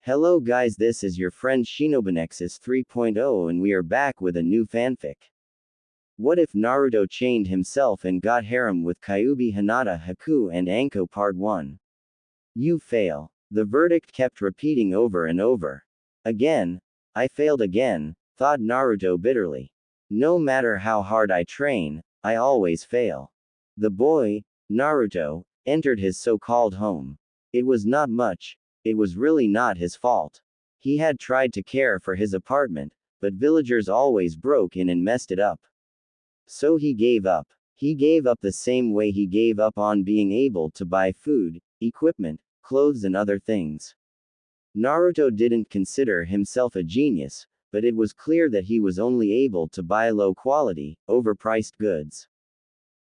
Hello guys, this is your friend Shinobinexus 3.0 and we are back with a new fanfic. What if Naruto chained himself and got harem with Kyuubi, Hinata, Haku and Anko Part 1? You fail. The verdict kept repeating over and over. Again, I failed again, thought Naruto bitterly. No matter how hard I train, I always fail. The boy, Naruto, entered his so-called home. It was not much. It was really not his fault. He had tried to care for his apartment, but villagers always broke in and messed it up. So he gave up. He gave up the same way he gave up on being able to buy food, equipment, clothes and other things. Naruto didn't consider himself a genius, but it was clear that he was only able to buy low-quality, overpriced goods.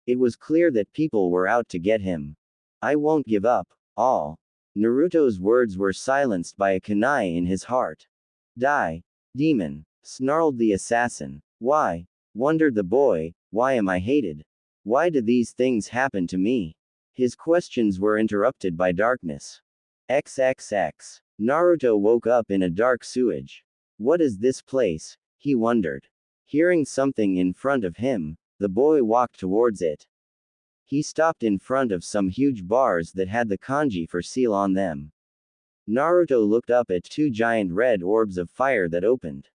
It was clear that people were out to get him. I won't give up, all. Naruto's words were silenced by a kunai in his heart. Die, demon, snarled the assassin. Why? Wondered the boy, why am I hated? Why do these things happen to me? His questions were interrupted by darkness. XXX. Naruto woke up in a dark sewage. What is this place? He wondered. Hearing something in front of him, the boy walked towards it. He stopped in front of some huge bars that had the kanji for seal on them. Naruto looked up at two giant red orbs of fire that opened.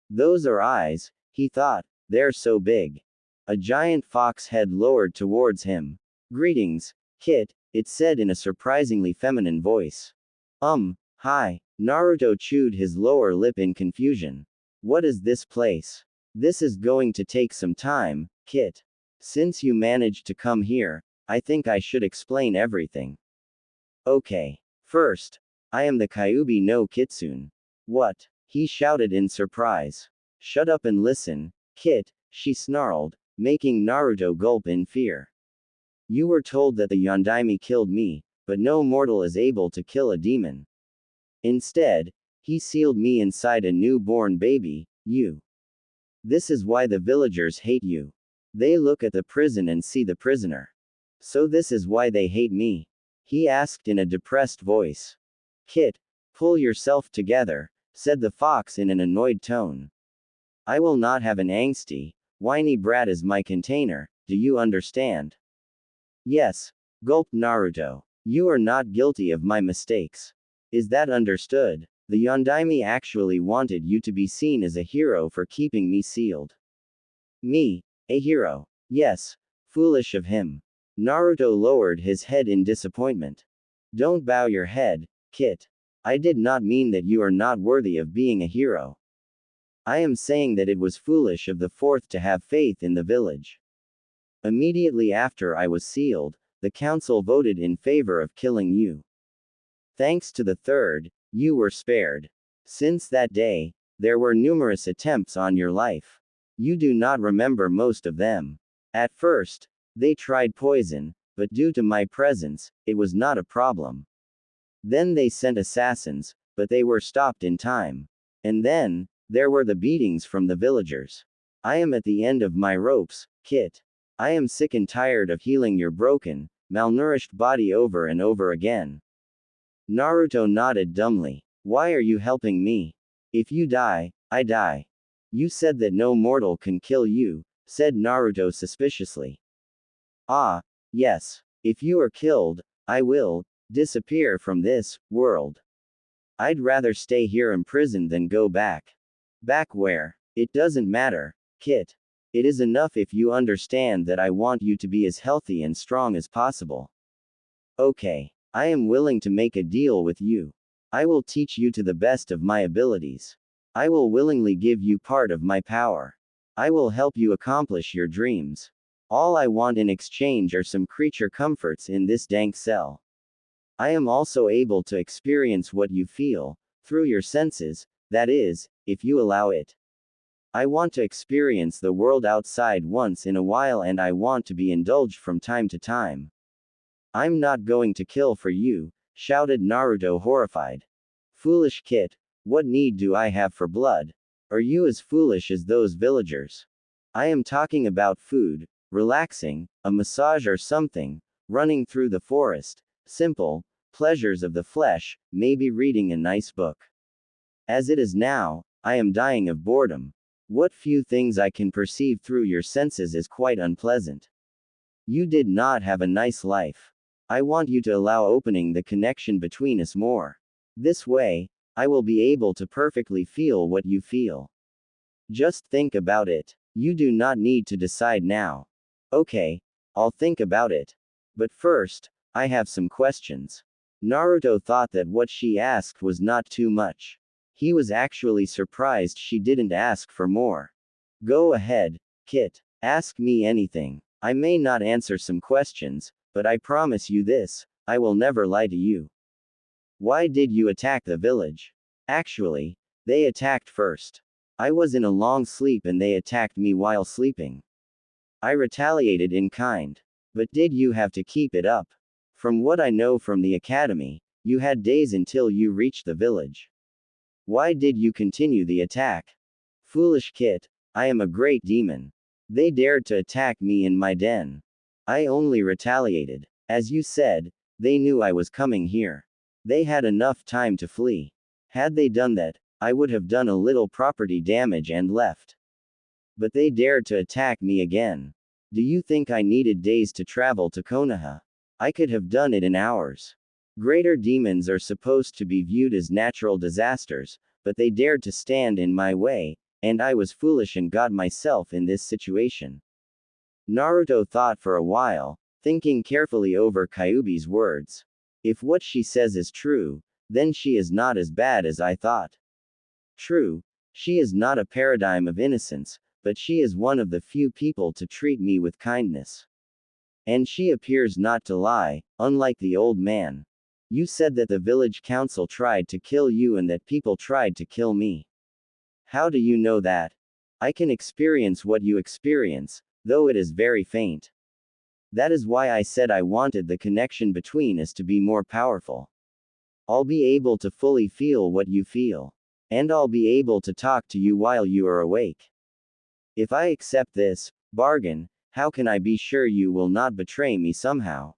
Those are eyes, he thought, they're so big. A giant fox head lowered towards him. Greetings, Kit, it said in a surprisingly feminine voice. Hi. Naruto chewed his lower lip in confusion. What is this place? This is going to take some time, Kit. Since you managed to come here, I think I should explain everything. Okay. First, I am the Kyuubi no Kitsune. What? He shouted in surprise. Shut up and listen, Kit, she snarled, making Naruto gulp in fear. You were told that the Yondaime killed me, but no mortal is able to kill a demon. Instead, he sealed me inside a newborn baby, you. This is why the villagers hate you. They look at the prison and see the prisoner. So this is why they hate me? He asked in a depressed voice. Kit, pull yourself together, said the fox in an annoyed tone. I will not have an angsty, whiny brat as my container, do you understand? Yes, gulped Naruto. You are not guilty of my mistakes. Is that understood? The Yondaime actually wanted you to be seen as a hero for keeping me sealed. Me? A hero? Yes. Foolish of him. Naruto lowered his head in disappointment. Don't bow your head, Kit. I did not mean that you are not worthy of being a hero. I am saying that it was foolish of the fourth to have faith in the village. Immediately after I was sealed, the council voted in favor of killing you. Thanks to the third, you were spared. Since that day, there were numerous attempts on your life. You do not remember most of them. At first, they tried poison, but due to my presence, it was not a problem. Then they sent assassins, but they were stopped in time. And then, there were the beatings from the villagers. I am at the end of my ropes, Kit. I am sick and tired of healing your broken, malnourished body over and over again. Naruto nodded dumbly. Why are you helping me? If you die, I die. You said that no mortal can kill you, said Naruto suspiciously. Ah, yes. If you are killed, I will disappear from this world. I'd rather stay here imprisoned than go back. Back where? It doesn't matter, Kit. It is enough if you understand that I want you to be as healthy and strong as possible. Okay. I am willing to make a deal with you. I will teach you to the best of my abilities. I will willingly give you part of my power. I will help you accomplish your dreams. All I want in exchange are some creature comforts in this dank cell. I am also able to experience what you feel, through your senses, that is, if you allow it. I want to experience the world outside once in a while and I want to be indulged from time to time. I'm not going to kill for you, shouted Naruto horrified. Foolish Kit, what need do I have for blood? Are you as foolish as those villagers? I am talking about food, relaxing, a massage or something, running through the forest. Simple, pleasures of the flesh, maybe reading a nice book. As it is now, I am dying of boredom. What few things I can perceive through your senses is quite unpleasant. You did not have a nice life. I want you to allow opening the connection between us more. This way, I will be able to perfectly feel what you feel. Just think about it. You do not need to decide now. Okay, I'll think about it. But first, I have some questions. Naruto thought that what she asked was not too much. He was actually surprised she didn't ask for more. Go ahead, Kit. Ask me anything. I may not answer some questions, but I promise you this, I will never lie to you. Why did you attack the village? Actually, they attacked first. I was in a long sleep and they attacked me while sleeping. I retaliated in kind. But did you have to keep it up? From what I know from the academy, you had days until you reached the village. Why did you continue the attack? Foolish Kit, I am a great demon. They dared to attack me in my den. I only retaliated. As you said, they knew I was coming here. They had enough time to flee. Had they done that, I would have done a little property damage and left. But they dared to attack me again. Do you think I needed days to travel to Konoha? I could have done it in hours. Greater demons are supposed to be viewed as natural disasters, but they dared to stand in my way, and I was foolish and got myself in this situation. Naruto thought for a while, thinking carefully over Kyuubi's words. If what she says is true, then she is not as bad as I thought. True, she is not a paradigm of innocence, but she is one of the few people to treat me with kindness. And she appears not to lie, unlike the old man. You said that the village council tried to kill you and that people tried to kill me. How do you know that? I can experience what you experience, though it is very faint. That is why I said I wanted the connection between us to be more powerful. I'll be able to fully feel what you feel. And I'll be able to talk to you while you are awake. If I accept this bargain, how can I be sure you will not betray me somehow?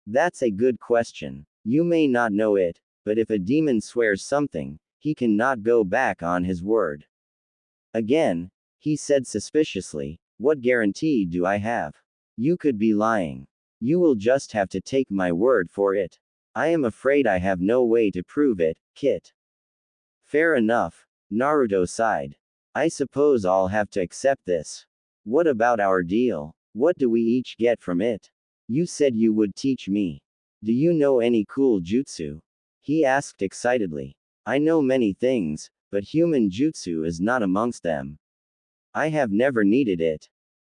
That's a good question. You may not know it, but if a demon swears something, he cannot go back on his word. Again, he said suspiciously, what guarantee do I have? You could be lying. You will just have to take my word for it. I am afraid I have no way to prove it, Kit. Fair enough, Naruto sighed. I suppose I'll have to accept this. What about our deal? What do we each get from it? You said you would teach me. Do you know any cool jutsu? He asked excitedly. I know many things, but human jutsu is not amongst them. I have never needed it.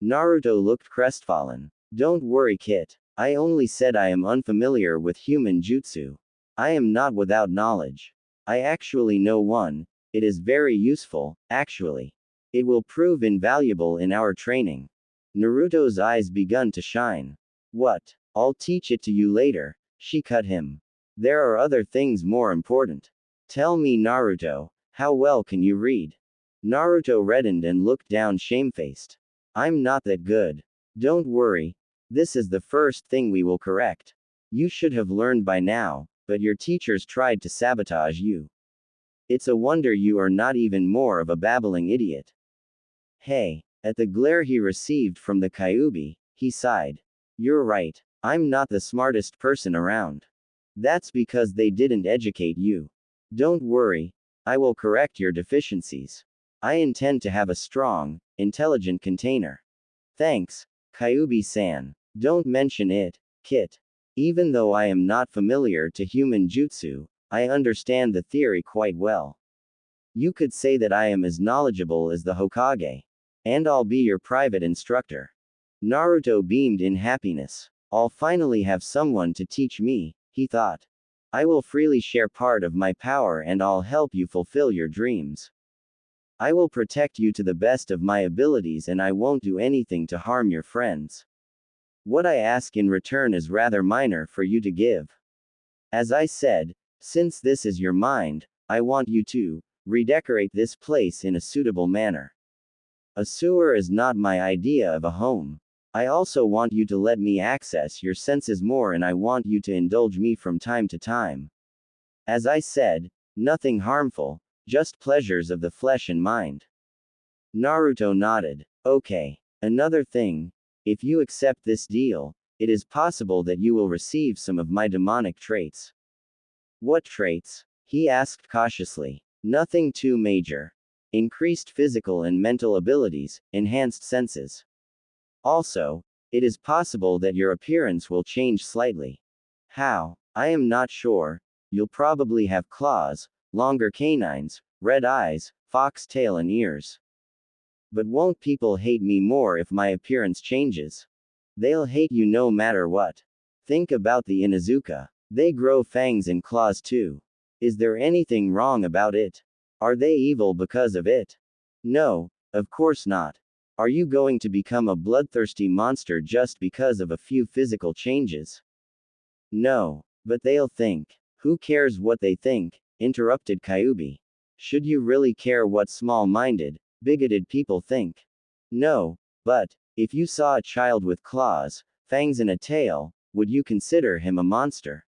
Naruto looked crestfallen. Don't worry, Kit. I only said I am unfamiliar with human jutsu. I am not without knowledge. I actually know one. It is very useful, actually. It will prove invaluable in our training. Naruto's eyes begun to shine. What? I'll teach it to you later, she cut him. There are other things more important. Tell me, Naruto, how well can you read? Naruto reddened and looked down shamefaced. I'm not that good. Don't worry. This is the first thing we will correct. You should have learned by now, but your teachers tried to sabotage you. It's a wonder you are not even more of a babbling idiot. Hey, at the glare he received from the Kyuubi, he sighed. You're right. I'm not the smartest person around. That's because they didn't educate you. Don't worry. I will correct your deficiencies. I intend to have a strong, intelligent container. Thanks, Kyuubi-san. Don't mention it, Kit. Even though I am not familiar to human jutsu, I understand the theory quite well. You could say that I am as knowledgeable as the Hokage. And I'll be your private instructor. Naruto beamed in happiness. I'll finally have someone to teach me, he thought. I will freely share part of my power and I'll help you fulfill your dreams. I will protect you to the best of my abilities and I won't do anything to harm your friends. What I ask in return is rather minor for you to give. As I said, since this is your mind, I want you to redecorate this place in a suitable manner. A sewer is not my idea of a home. I also want you to let me access your senses more, and I want you to indulge me from time to time. As I said, nothing harmful, just pleasures of the flesh and mind. Naruto nodded. Okay. Another thing, if you accept this deal, it is possible that you will receive some of my demonic traits. What traits? He asked cautiously. Nothing too major. Increased physical and mental abilities, enhanced senses. Also, it is possible that your appearance will change slightly. How? I am not sure. You'll probably have claws, longer canines, red eyes, fox tail and ears. But won't people hate me more if my appearance changes? They'll hate you no matter what. Think about the Inuzuka. They grow fangs and claws too. Is there anything wrong about it? Are they evil because of it? No, of course not. Are you going to become a bloodthirsty monster just because of a few physical changes? No, but they'll think. Who cares what they think? Interrupted Kyuubi. Should you really care what small-minded, bigoted people think? No, but, if you saw a child with claws, fangs and a tail, would you consider him a monster?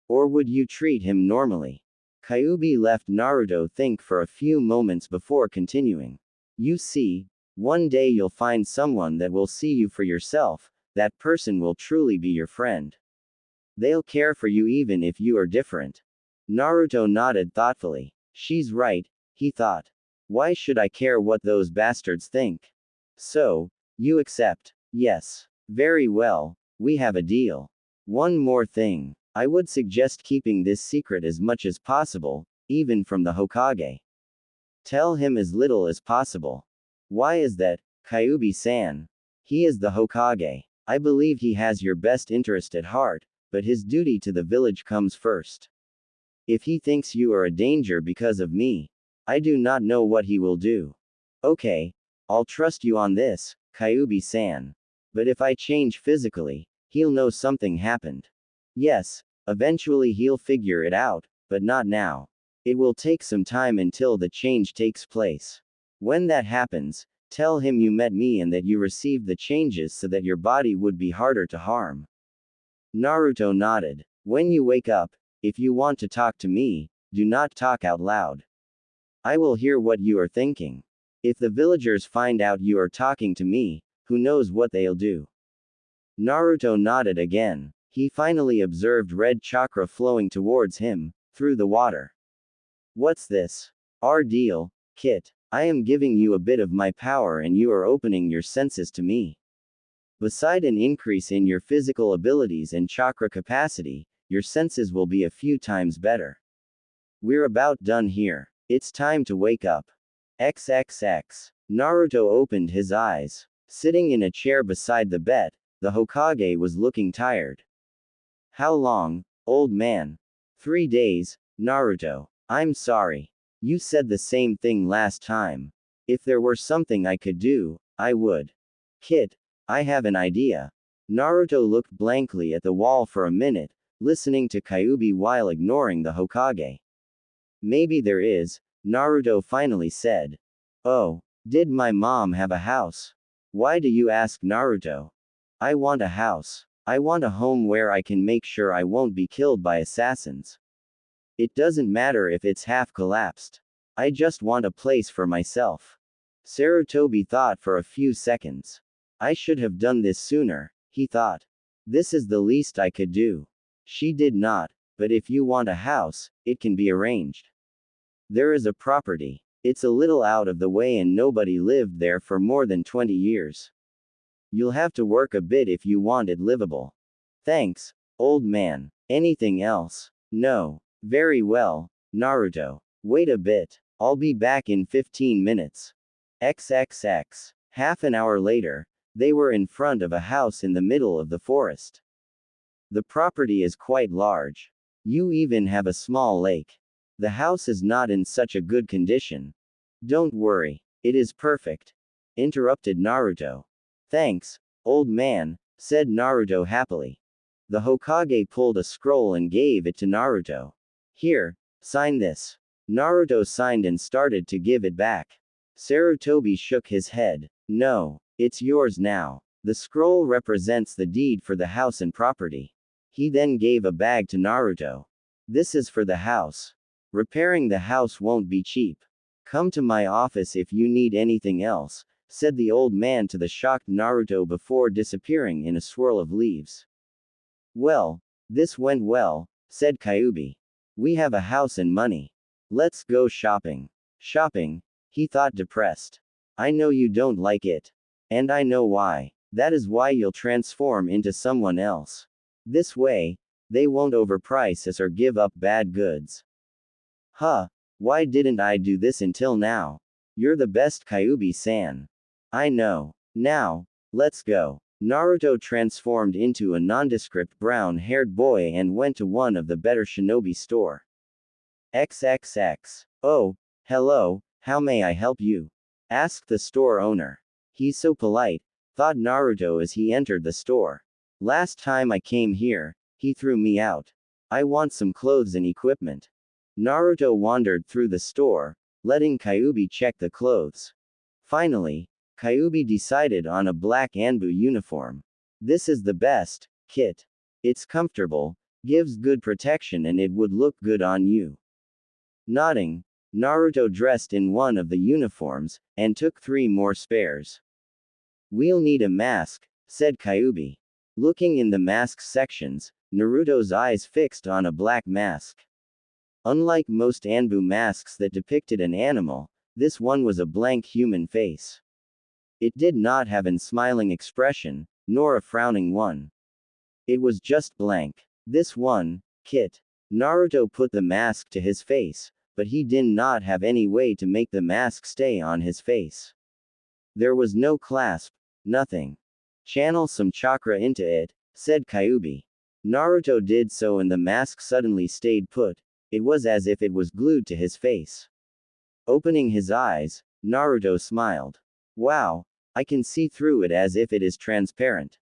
Or would you treat him normally? Kyuubi left Naruto think for a few moments before continuing. You see, one day you'll find someone that will see you for yourself, that person will truly be your friend. They'll care for you even if you are different. Naruto nodded thoughtfully. She's right, he thought. Why should I care what those bastards think? So, you accept? Yes. Very well, we have a deal. One more thing. I would suggest keeping this secret as much as possible, even from the Hokage. Tell him as little as possible. Why is that, Kyuubi-san? He is the Hokage. I believe he has your best interest at heart, but his duty to the village comes first. If he thinks you are a danger because of me, I do not know what he will do. Okay, I'll trust you on this, Kyuubi-san. But if I change physically, he'll know something happened. Yes, eventually he'll figure it out, but not now. It will take some time until the change takes place. When that happens, tell him you met me and that you received the changes so that your body would be harder to harm. Naruto nodded. When you wake up, if you want to talk to me, do not talk out loud. I will hear what you are thinking. If the villagers find out you are talking to me, who knows what they'll do. Naruto nodded again. He finally observed red chakra flowing towards him, through the water. What's this? Our deal, Kit. I am giving you a bit of my power and you are opening your senses to me. Beside an increase in your physical abilities and chakra capacity, your senses will be a few times better. We're about done here. It's time to wake up. XXX. Naruto opened his eyes. Sitting in a chair beside the bed, the Hokage was looking tired. How long, old man? 3 days, Naruto. I'm sorry. You said the same thing last time. If there were something I could do, I would. Kid, I have an idea. Naruto looked blankly at the wall for a minute, listening to Kyuubi while ignoring the Hokage. Maybe there is, Naruto finally said. Oh, did my mom have a house? Why do you ask, Naruto? I want a house. I want a home where I can make sure I won't be killed by assassins. It doesn't matter if it's half collapsed. I just want a place for myself. Sarutobi thought for a few seconds. I should have done this sooner, he thought. This is the least I could do. She did not, but if you want a house, it can be arranged. There is a property. It's a little out of the way and nobody lived there for more than 20 years. You'll have to work a bit if you want it livable. Thanks, old man. Anything else? No. Very well, Naruto. Wait a bit. I'll be back in 15 minutes. XXX. Half an hour later, they were in front of a house in the middle of the forest. The property is quite large. You even have a small lake. The house is not in such a good condition. Don't worry. It is perfect. Interrupted Naruto. Thanks, old man, said Naruto happily. The Hokage pulled a scroll and gave it to Naruto. Here, sign this. Naruto signed and started to give it back. Sarutobi shook his head. No, it's yours now. The scroll represents the deed for the house and property. He then gave a bag to Naruto. This is for the house. Repairing the house won't be cheap. Come to my office if you need anything else, said the old man to the shocked Naruto before disappearing in a swirl of leaves. Well, this went well, said Kyuubi. We have a house and money. Let's go shopping. Shopping? He thought depressed. I know you don't like it. And I know why. That is why you'll transform into someone else. This way, they won't overprice us or give up bad goods. Huh, why didn't I do this until now? You're the best, Kyuubi-san. I know. Now, let's go. Naruto transformed into a nondescript brown-haired boy and went to one of the better shinobi store. XXX. Oh, hello, how may I help you? Asked the store owner. He's so polite, thought Naruto as he entered the store. Last time I came here, he threw me out. I want some clothes and equipment. Naruto wandered through the store, letting Kyuubi check the clothes. Finally, Kyuubi decided on a black Anbu uniform. This is the best, Kit. It's comfortable, gives good protection and it would look good on you. Nodding, Naruto dressed in one of the uniforms, and took 3 more spares. We'll need a mask, said Kyuubi. Looking in the mask sections, Naruto's eyes fixed on a black mask. Unlike most Anbu masks that depicted an animal, this one was a blank human face. It did not have an smiling expression, nor a frowning one. It was just blank. This one, Kit. Naruto put the mask to his face, but he did not have any way to make the mask stay on his face. There was no clasp, nothing. Channel some chakra into it, said Kyuubi. Naruto did so and the mask suddenly stayed put. It was as if it was glued to his face. Opening his eyes, Naruto smiled. Wow, I can see through it as if it is transparent.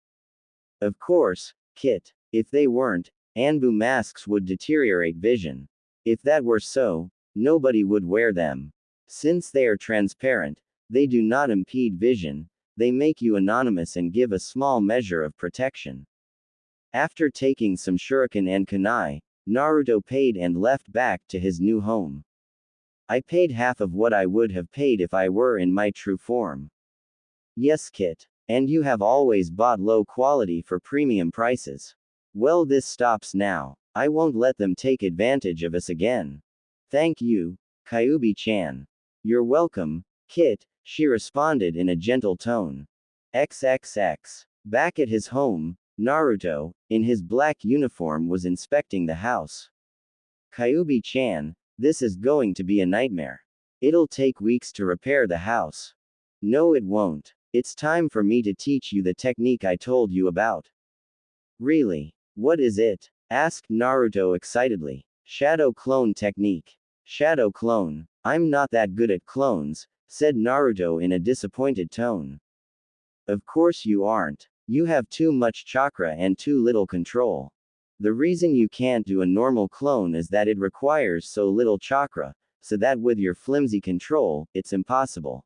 Of course, Kit. If they weren't, Anbu masks would deteriorate vision. If that were so, nobody would wear them. Since they are transparent, they do not impede vision, they make you anonymous and give a small measure of protection. After taking some shuriken and kunai, Naruto paid and left back to his new home. I paid half of what I would have paid if I were in my true form. Yes, Kit. And you have always bought low quality for premium prices. Well, this stops now. I won't let them take advantage of us again. Thank you, Kyuubi-chan. You're welcome, Kit, she responded in a gentle tone. XXX. Back at his home, Naruto, in his black uniform, was inspecting the house. Kyuubi-chan, this is going to be a nightmare. It'll take weeks to repair the house. No, it won't. It's time for me to teach you the technique I told you about. Really? What is it? Asked Naruto excitedly. Shadow clone technique. Shadow clone. I'm not that good at clones, said Naruto in a disappointed tone. Of course you aren't. You have too much chakra and too little control. The reason you can't do a normal clone is that it requires so little chakra, so that with your flimsy control, it's impossible.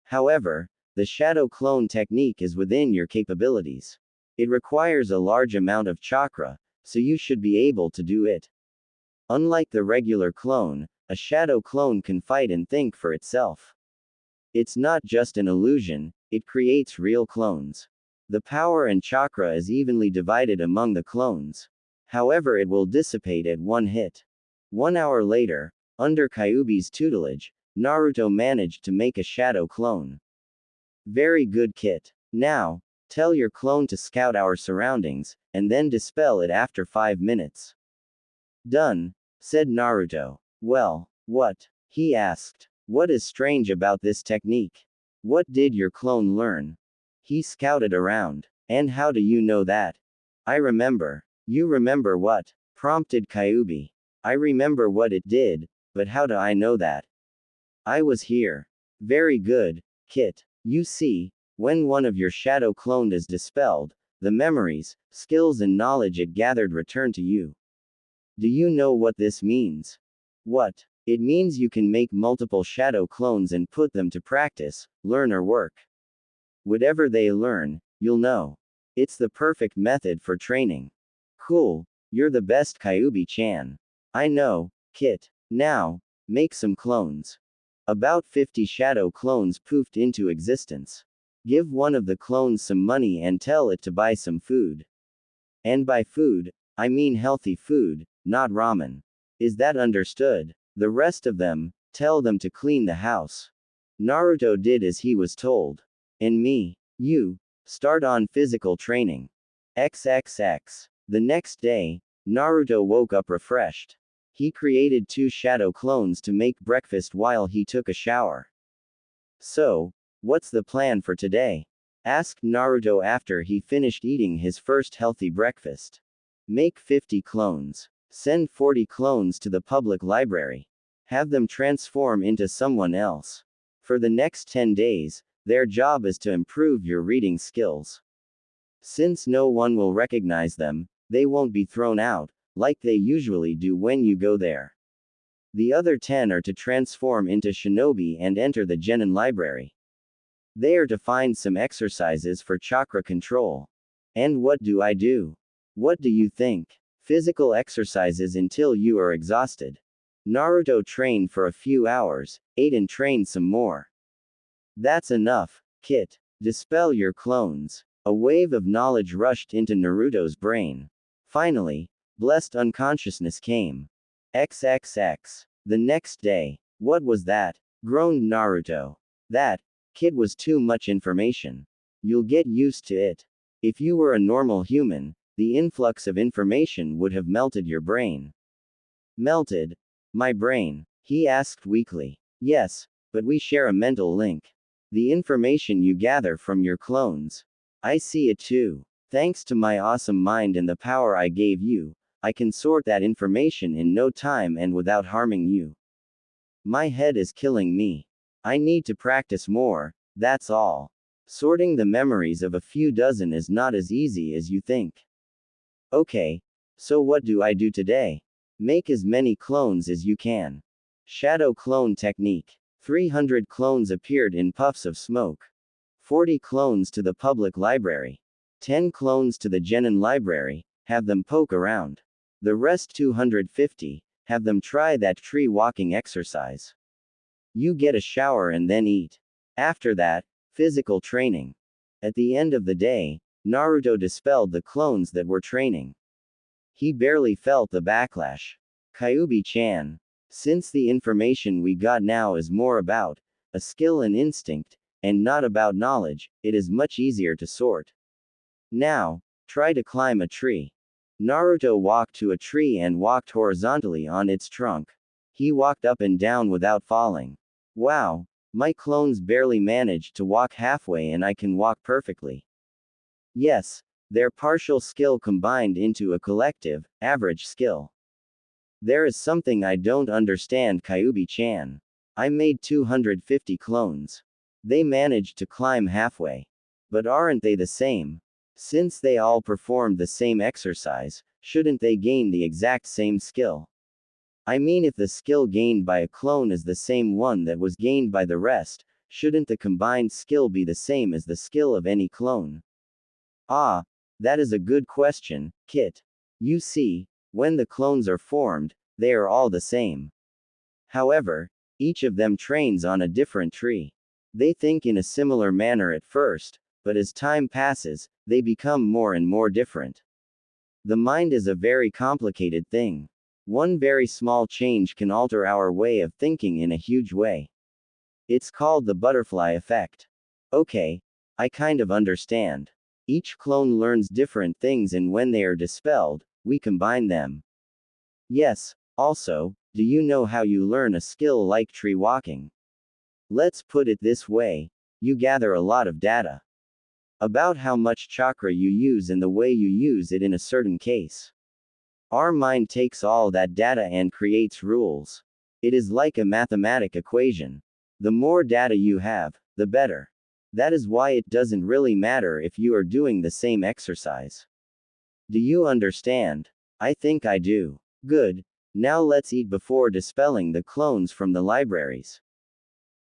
However, the shadow clone technique is within your capabilities. It requires a large amount of chakra, so you should be able to do it. Unlike the regular clone, a shadow clone can fight and think for itself. It's not just an illusion, it creates real clones. The power and chakra is evenly divided among the clones. However, it will dissipate at one hit. 1 hour later, under Kyuubi's tutelage, Naruto managed to make a shadow clone. Very good, Kit. Now, tell your clone to scout our surroundings, and then dispel it after 5 minutes. Done, said Naruto. Well, what? He asked. What is strange about this technique? What did your clone learn? He scouted around. And how do you know that? I remember. You remember what? Prompted Kyuubi. I remember what it did, but how do I know that? I was here. Very good, Kit. You see, when one of your shadow clone is dispelled, the memories, skills and knowledge it gathered return to you. Do you know what this means? What? It means you can make multiple shadow clones and put them to practice, learn or work. Whatever they learn, You'll know. It's the perfect method for training. Cool. You're the best Kyuubi-chan. I know, Kit. Now, make some clones. About 50 shadow clones poofed into existence. Give one of the clones some money and tell it to buy some food. And by food, I mean healthy food, not ramen. Is that understood? The rest of them, tell them to clean the house. Naruto did as he was told. And me, you, start on physical training. XXX. The next day, Naruto woke up refreshed. He created 2 shadow clones to make breakfast while he took a shower. So, what's the plan for today? Asked Naruto after he finished eating his first healthy breakfast. Make 50 clones. Send 40 clones to the public library. Have them transform into someone else. For the next 10 days, their job is to improve your reading skills. Since no one will recognize them, they won't be thrown out, like they usually do when you go there. The other 10 are to transform into shinobi and enter the genin library. They are to find some exercises for chakra control. And what do I do? What do you think? Physical exercises until you are exhausted. Naruto trained for a few hours, ate and trained some more. That's enough, Kit. Dispel your clones. A wave of knowledge rushed into Naruto's brain. Finally, blessed unconsciousness came. XXX. The next day. What was that? Groaned Naruto. That, Kid, was too much information. You'll get used to it. If you were a normal human, the influx of information would have melted your brain. Melted? My brain? He asked weakly. Yes, but we share a mental link. The information you gather from your clones. I see it too. Thanks to my awesome mind and the power I gave you, I can sort that information in no time and without harming you. My head is killing me. I need to practice more, that's all. Sorting the memories of a few dozen is not as easy as you think. Okay, so what do I do today? Make as many clones as you can. Shadow clone technique. 300 clones appeared in puffs of smoke. 40 clones to the public library. 10 clones to the genin library, have them poke around. The rest 250, have them try that tree walking exercise. You get a shower and then eat. After that, physical training. At the end of the day, Naruto dispelled the clones that were training. He barely felt the backlash. Kyuubi-chan. Since the information we got now is more about a skill and instinct, and not about knowledge, it is much easier to sort. Now, try to climb a tree. Naruto walked to a tree and walked horizontally on its trunk. He walked up and down without falling. Wow, my clones barely managed to walk halfway and I can walk perfectly. Yes, their partial skill combined into a collective, average skill. There is something I don't understand, Kyuubi-chan. I made 250 clones. They managed to climb halfway. But aren't they the same? Since they all performed the same exercise, shouldn't they gain the exact same skill? I mean, if the skill gained by a clone is the same one that was gained by the rest, shouldn't the combined skill be the same as the skill of any clone? Ah, that is a good question, Kit. You see, when the clones are formed, they are all the same. However, each of them trains on a different tree. They think in a similar manner at first, but as time passes, they become more and more different. The mind is a very complicated thing. One very small change can alter our way of thinking in a huge way. It's called the butterfly effect. Okay, I kind of understand. Each clone learns different things and when they are dispelled, we combine them. Yes, also, do you know how you learn a skill like tree walking? Let's put it this way, you gather a lot of data about how much chakra you use and the way you use it in a certain case. Our mind takes all that data and creates rules. It is like a mathematic equation. The more data you have, the better. That is why it doesn't really matter if you are doing the same exercise. Do you understand? I think I do. Good. Now let's eat before dispelling the clones from the libraries.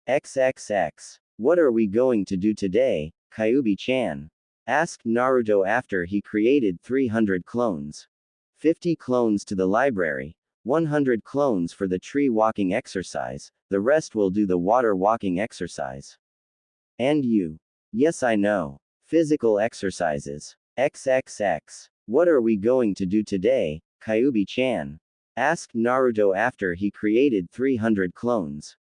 XXX. What are we going to do today, Kyuubi-chan? Asked Naruto after he created 300 clones. 50 clones to the library, 100 clones for the tree walking exercise, the rest will do the water walking exercise. And you? Yes, I know. Physical exercises. XXX. What are we going to do today, Kyuubi-chan? Asked Naruto after he created 300 clones.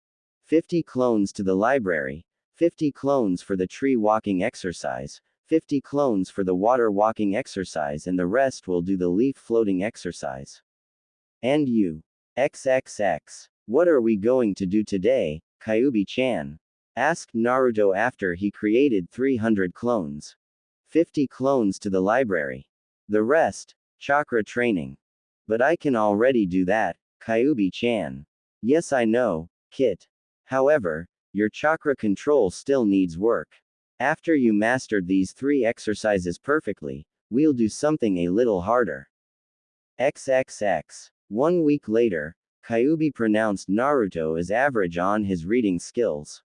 50 clones to the library, 50 clones for the tree walking exercise, 50 clones for the water walking exercise, and the rest will do the leaf floating exercise. And you? XXX. What are we going to do today, Kyuubi-chan? Asked Naruto after he created 300 clones. 50 clones to the library. The rest, chakra training. But I can already do that, Kyuubi-chan. Yes, I know, Kit. However, your chakra control still needs work. After you mastered these 3 exercises perfectly, we'll do something a little harder. XXX. 1 week later, Kyuubi pronounced Naruto as average on his reading skills.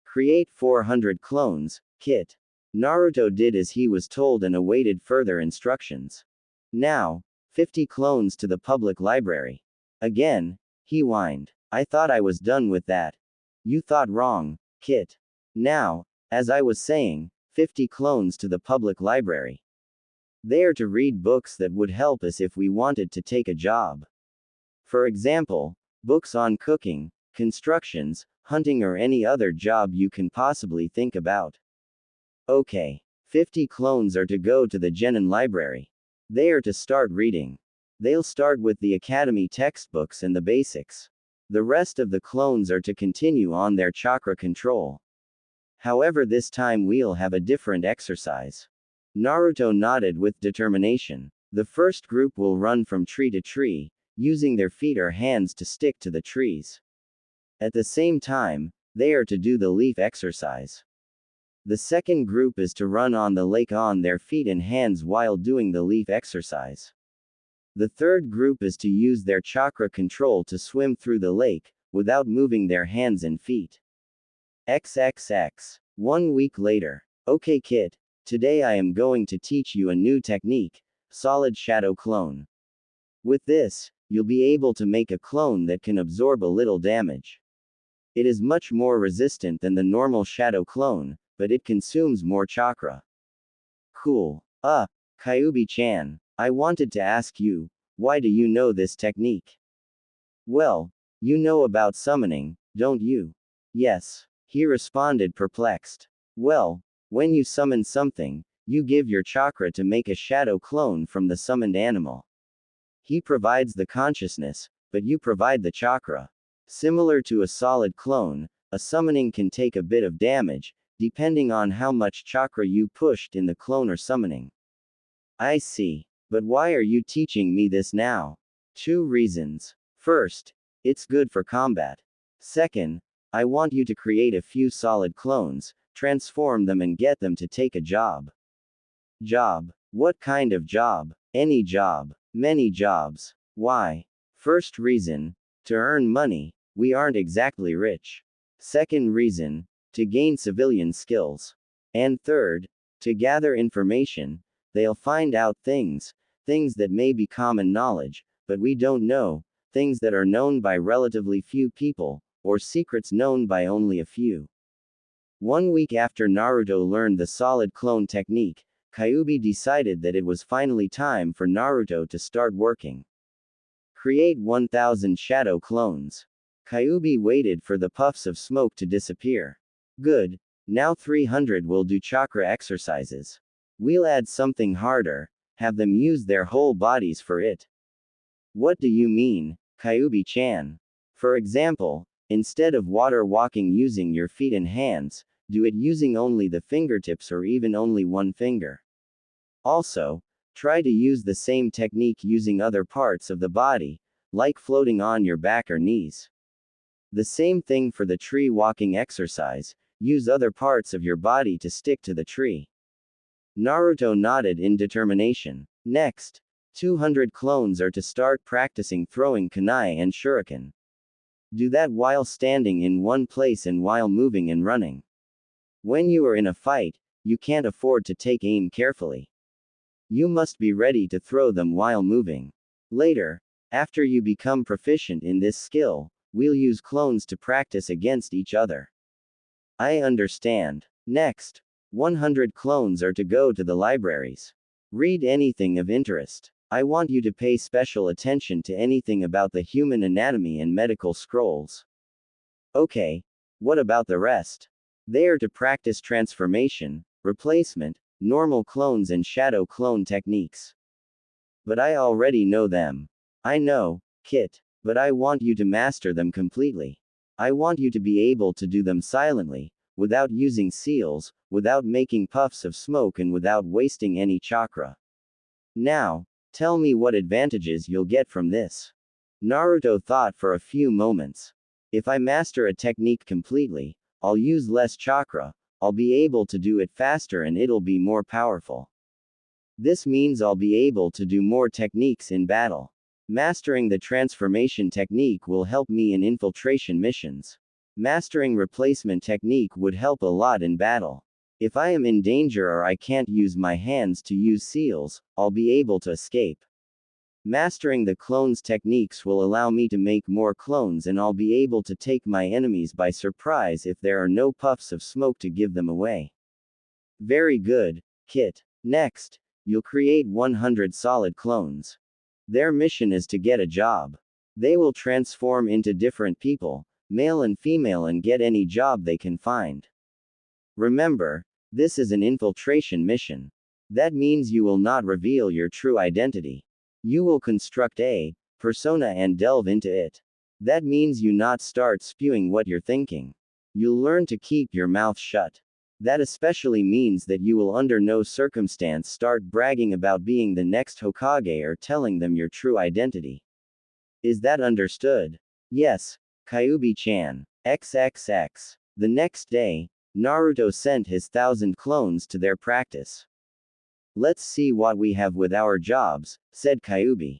Create 400 clones, Kit. Naruto did as he was told and awaited further instructions. Now, 50 clones to the public library. Again, he whined. I thought I was done with that. You thought wrong, Kit. Now, as I was saying, 50 clones to the public library. They are to read books that would help us if we wanted to take a job. For example, books on cooking, constructions, hunting, or any other job you can possibly think about. Okay. 50 clones are to go to the Genin library. They are to start reading. They'll start with the academy textbooks and the basics. The rest of the clones are to continue on their chakra control. However, this time we'll have a different exercise. Naruto nodded with determination. The first group will run from tree to tree, using their feet or hands to stick to the trees. At the same time, they are to do the leaf exercise. The second group is to run on the lake on their feet and hands while doing the leaf exercise. The third group is to use their chakra control to swim through the lake, without moving their hands and feet. XXX. 1 week later. Okay, Kit. Today I am going to teach you a new technique, solid shadow clone. With this, you'll be able to make a clone that can absorb a little damage. It is much more resistant than the normal shadow clone, but it consumes more chakra. Cool. Kyuubi-chan, I wanted to ask you, why do you know this technique? Well, you know about summoning, don't you? Yes, he responded perplexed. Well, when you summon something, you give your chakra to make a shadow clone from the summoned animal. He provides the consciousness, but you provide the chakra. Similar to a solid clone, a summoning can take a bit of damage, depending on how much chakra you pushed in the clone or summoning. I see. But why are you teaching me this now? 2 reasons. First, it's good for combat. Second, I want you to create a few solid clones, transform them and get them to take a job. Job? What kind of job? Any job. Many jobs. Why? First reason, to earn money. We aren't exactly rich. Second reason, to gain civilian skills. And third, to gather information. They'll find out things that may be common knowledge, but we don't know, things that are known by relatively few people, or secrets known by only a few. 1 week after Naruto learned the solid clone technique, Kyuubi decided that it was finally time for Naruto to start working. Create 1000 shadow clones. Kyuubi waited for the puffs of smoke to disappear. Good. Now 300 will do chakra exercises. We'll add something harder, have them use their whole bodies for it. What do you mean, Kyuubi-chan? For example, instead of water walking using your feet and hands, do it using only the fingertips or even only one finger. Also, try to use the same technique using other parts of the body, like floating on your back or knees. The same thing for the tree walking exercise, use other parts of your body to stick to the tree. Naruto nodded in determination. Next, 200 clones are to start practicing throwing kunai and shuriken. Do that while standing in one place and while moving and running. When you are in a fight, you can't afford to take aim carefully. You must be ready to throw them while moving. Later, after you become proficient in this skill, we'll use clones to practice against each other. I understand. Next, 100 clones are to go to the libraries. Read anything of interest. I want you to pay special attention to anything about the human anatomy and medical scrolls. Okay, what about the rest? They are to practice transformation, replacement, normal clones and shadow clone techniques. But I already know them. I know, Kit, but I want you to master them completely. I want you to be able to do them silently, without using seals, without making puffs of smoke and without wasting any chakra. Now, tell me what advantages you'll get from this. Naruto thought for a few moments. If I master a technique completely, I'll use less chakra, I'll be able to do it faster and it'll be more powerful. This means I'll be able to do more techniques in battle. Mastering the transformation technique will help me in infiltration missions. Mastering replacement technique would help a lot in battle. If I am in danger or I can't use my hands to use seals, I'll be able to escape. Mastering the clones techniques will allow me to make more clones and I'll be able to take my enemies by surprise if there are no puffs of smoke to give them away. Very good, Kit. Next, you'll create 100 solid clones. Their mission is to get a job. They will transform into different people, male and female, and get any job they can find. Remember, this is an infiltration mission. That means you will not reveal your true identity. You will construct a persona and delve into it. That means you not start spewing what you're thinking. You'll learn to keep your mouth shut. That especially means that you will under no circumstance start bragging about being the next Hokage or telling them your true identity. Is that understood? Yes, Kyuubi-chan. XXX. The next day, Naruto sent his 1,000 clones to their practice. Let's see what we have with our jobs, said Kyuubi.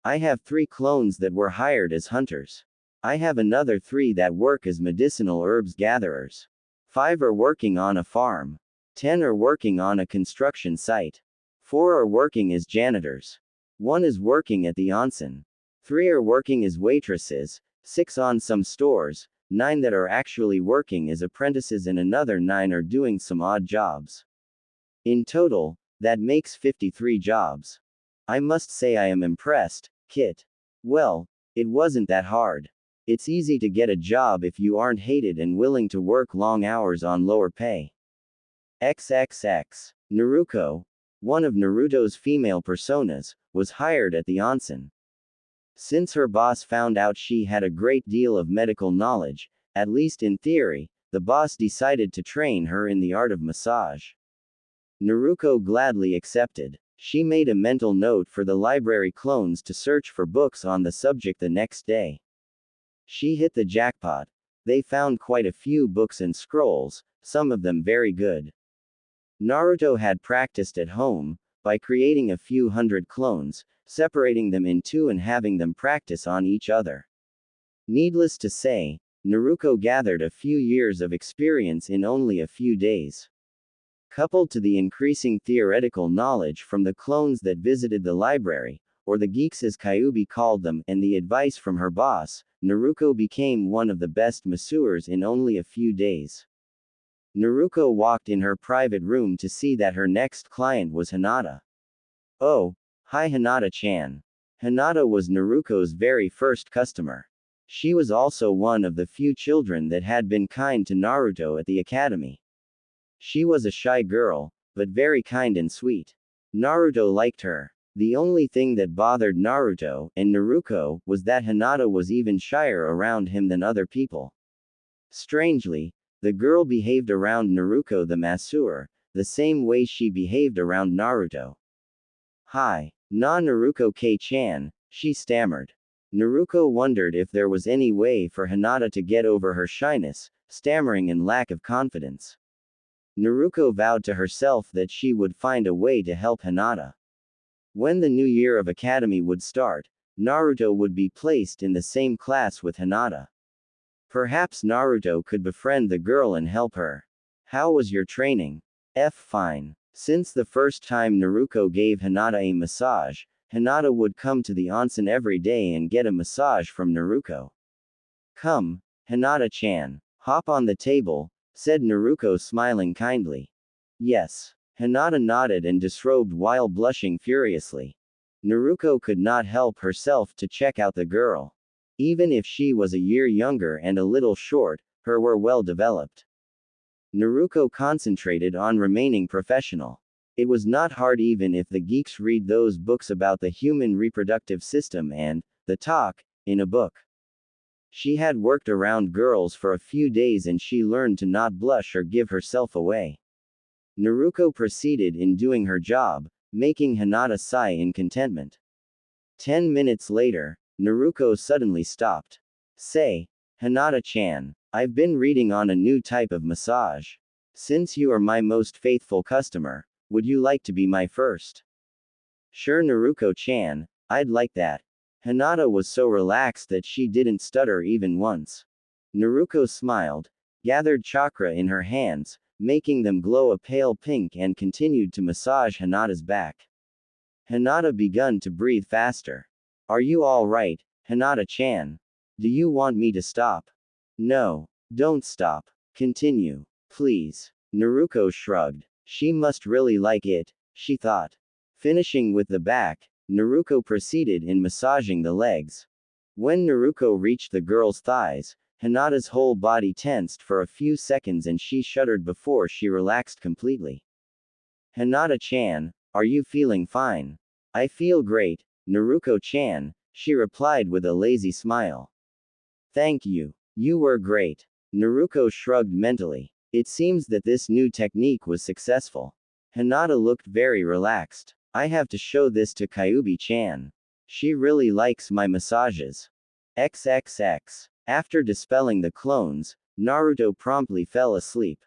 I have 3 clones that were hired as hunters. I have another 3 that work as medicinal herbs gatherers. 5 are working on a farm. 10 are working on a construction site. 4 are working as janitors. 1 is working at the onsen. 3 are working as waitresses, 6 on some stores, 9 that are actually working as apprentices and another 9 are doing some odd jobs. In total, that makes 53 jobs. I must say I am impressed, Kit. Well, it wasn't that hard. It's easy to get a job if you aren't hated and willing to work long hours on lower pay. XXX. Naruto, one of Naruto's female personas, was hired at the onsen. Since her boss found out she had a great deal of medical knowledge, at least in theory, the boss decided to train her in the art of massage. Naruto gladly accepted. She made a mental note for the library clones to search for books on the subject the next day. She hit the jackpot. They found quite a few books and scrolls, some of them very good. Naruto had practiced at home, by creating a few hundred clones, separating them in 2 and having them practice on each other. Needless to say, Naruto gathered a few years of experience in only a few days. Coupled to the increasing theoretical knowledge from the clones that visited the library, or the geeks as Kyuubi called them, and the advice from her boss, Naruto became one of the best masseurs in only a few days. Naruto walked in her private room to see that her next client was Hinata. Oh, hi Hinata-chan. Hinata was Naruto's very first customer. She was also one of the few children that had been kind to Naruto at the academy. She was a shy girl, but very kind and sweet. Naruto liked her. The only thing that bothered Naruto and Naruto was that Hinata was even shyer around him than other people. Strangely, the girl behaved around Naruto the masseur, the same way she behaved around Naruto. Hi, Naruto-K-chan, she stammered. Naruto wondered if there was any way for Hinata to get over her shyness, stammering and lack of confidence. Naruto vowed to herself that she would find a way to help Hinata. When the new year of academy would start, Naruto would be placed in the same class with Hinata. Perhaps Naruto could befriend the girl and help her. How was your training? Fine. Since the first time Naruto gave Hinata a massage, Hinata would come to the onsen every day and get a massage from Naruto. Come, Hinata-chan. Hop on the table, said Naruto smiling kindly. Yes. Hinata nodded and disrobed while blushing furiously. Naruto could not help herself to check out the girl. Even if she was a year younger and a little short, her were well developed. Naruto concentrated on remaining professional. It was not hard even if the geeks read those books about the human reproductive system and the talk in a book. She had worked around girls for a few days and she learned to not blush or give herself away. Naruto proceeded in doing her job, making Hinata sigh in contentment. 10 minutes later, Naruto suddenly stopped. Say, Hinata-chan, I've been reading on a new type of massage. Since you are my most faithful customer, would you like to be my first? Sure, Naruto-chan, I'd like that. Hinata was so relaxed that she didn't stutter even once. Naruto smiled, gathered chakra in her hands, making them glow a pale pink, and continued to massage Hinata's back. Hinata began to breathe faster. Are you all right, Hinata-chan? Do you want me to stop? No. Don't stop. Continue. Please. Naruto shrugged. She must really like it, she thought. Finishing with the back, Naruto proceeded in massaging the legs. When Naruto reached the girl's thighs, Hinata's whole body tensed for a few seconds and she shuddered before she relaxed completely. Hinata-chan, are you feeling fine? I feel great, Naruto-chan, she replied with a lazy smile. Thank you. You were great. Naruto shrugged mentally. It seems that this new technique was successful. Hinata looked very relaxed. I have to show this to Kyuubi-chan. She really likes my massages. XXX. After dispelling the clones, Naruto promptly fell asleep.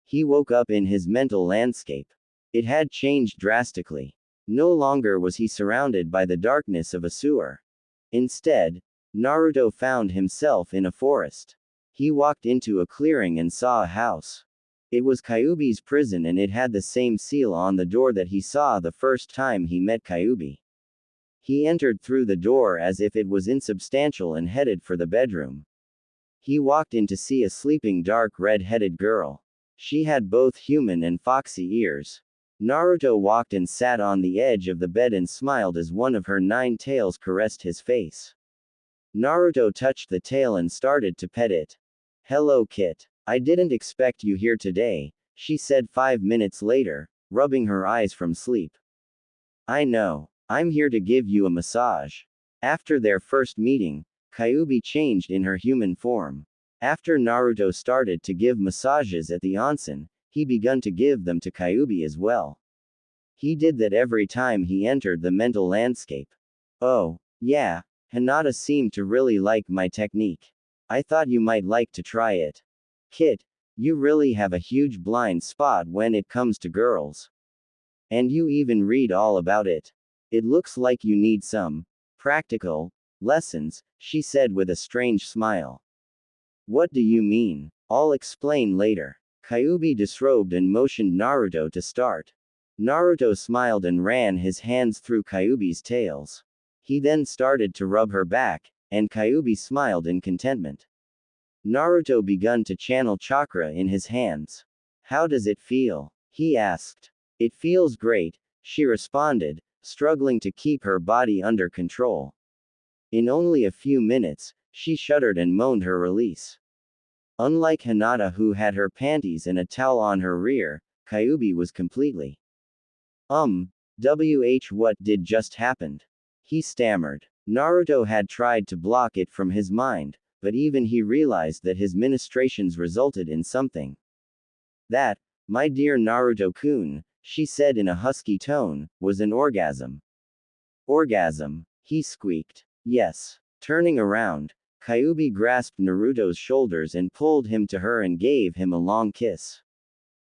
He woke up in his mental landscape. It had changed drastically. No longer was he surrounded by the darkness of a sewer. Instead, Naruto found himself in a forest. He walked into a clearing and saw a house. It was Kyuubi's prison and it had the same seal on the door that he saw the first time he met Kyuubi. He entered through the door as if it was insubstantial and headed for the bedroom. He walked in to see a sleeping dark red-headed girl. She had both human and foxy ears. Naruto walked and sat on the edge of the bed and smiled as one of her 9 tails caressed his face. Naruto touched the tail and started to pet it. Hello, Kit. I didn't expect you here today, she said 5 minutes later, rubbing her eyes from sleep. I know. I'm here to give you a massage. After their first meeting, Kyuubi changed in her human form. After Naruto started to give massages at the onsen, he began to give them to Kyuubi as well. He did that every time he entered the mental landscape. Oh, yeah, Hinata seemed to really like my technique. I thought you might like to try it. Kit, you really have a huge blind spot when it comes to girls. And you even read all about it. It looks like you need some practical lessons, she said with a strange smile. What do you mean? I'll explain later. Kyuubi disrobed and motioned Naruto to start. Naruto smiled and ran his hands through Kyuubi's tails. He then started to rub her back, and Kyuubi smiled in contentment. Naruto began to channel chakra in his hands. How does it feel? He asked. It feels great, she responded, struggling to keep her body under control. In only a few minutes, she shuddered and moaned her release. Unlike Hinata, who had her panties and a towel on her rear, Kyuubi was completely. What did just happened? He stammered. Naruto had tried to block it from his mind, but even he realized that his ministrations resulted in something. That, my dear Naruto-kun, she said in a husky tone, was an orgasm. Orgasm, he squeaked. Yes. Turning around, Kyuubi grasped Naruto's shoulders and pulled him to her and gave him a long kiss.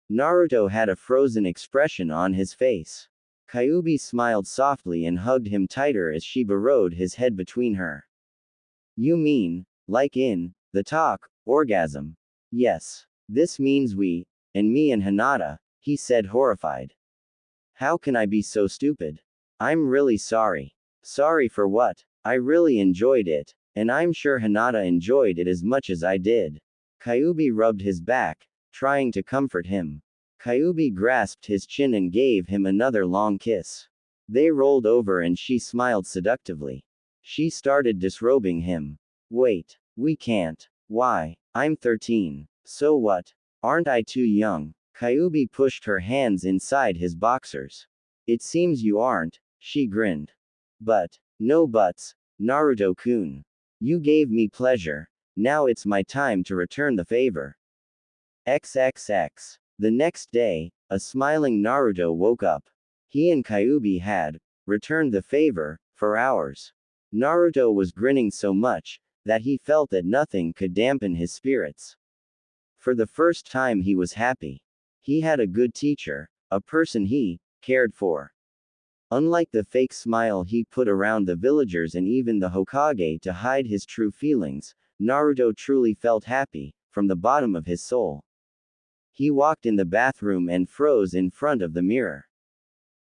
Naruto had a frozen expression on his face. Kyuubi smiled softly and hugged him tighter as she burrowed his head between her. You mean, like in the talk, orgasm? Yes. This means we, and me and Hinata, he said, horrified. How can I be so stupid? I'm really sorry. Sorry for what? I really enjoyed it, and I'm sure Hinata enjoyed it as much as I did. Kyuubi rubbed his back, trying to comfort him. Kyuubi grasped his chin and gave him another long kiss. They rolled over and she smiled seductively. She started disrobing him. Wait, we can't. Why? I'm 13. So what? Aren't I too young? Kyuubi pushed her hands inside his boxers. It seems you aren't, she grinned. But, no buts, Naruto-kun. You gave me pleasure, now it's my time to return the favor. XXX. The next day, a smiling Naruto woke up. He and Kyuubi had returned the favor for hours. Naruto was grinning so much that he felt that nothing could dampen his spirits. For the first time he was happy. He had a good teacher, a person he cared for. Unlike the fake smile he put around the villagers and even the Hokage to hide his true feelings, Naruto truly felt happy, from the bottom of his soul. He walked in the bathroom and froze in front of the mirror.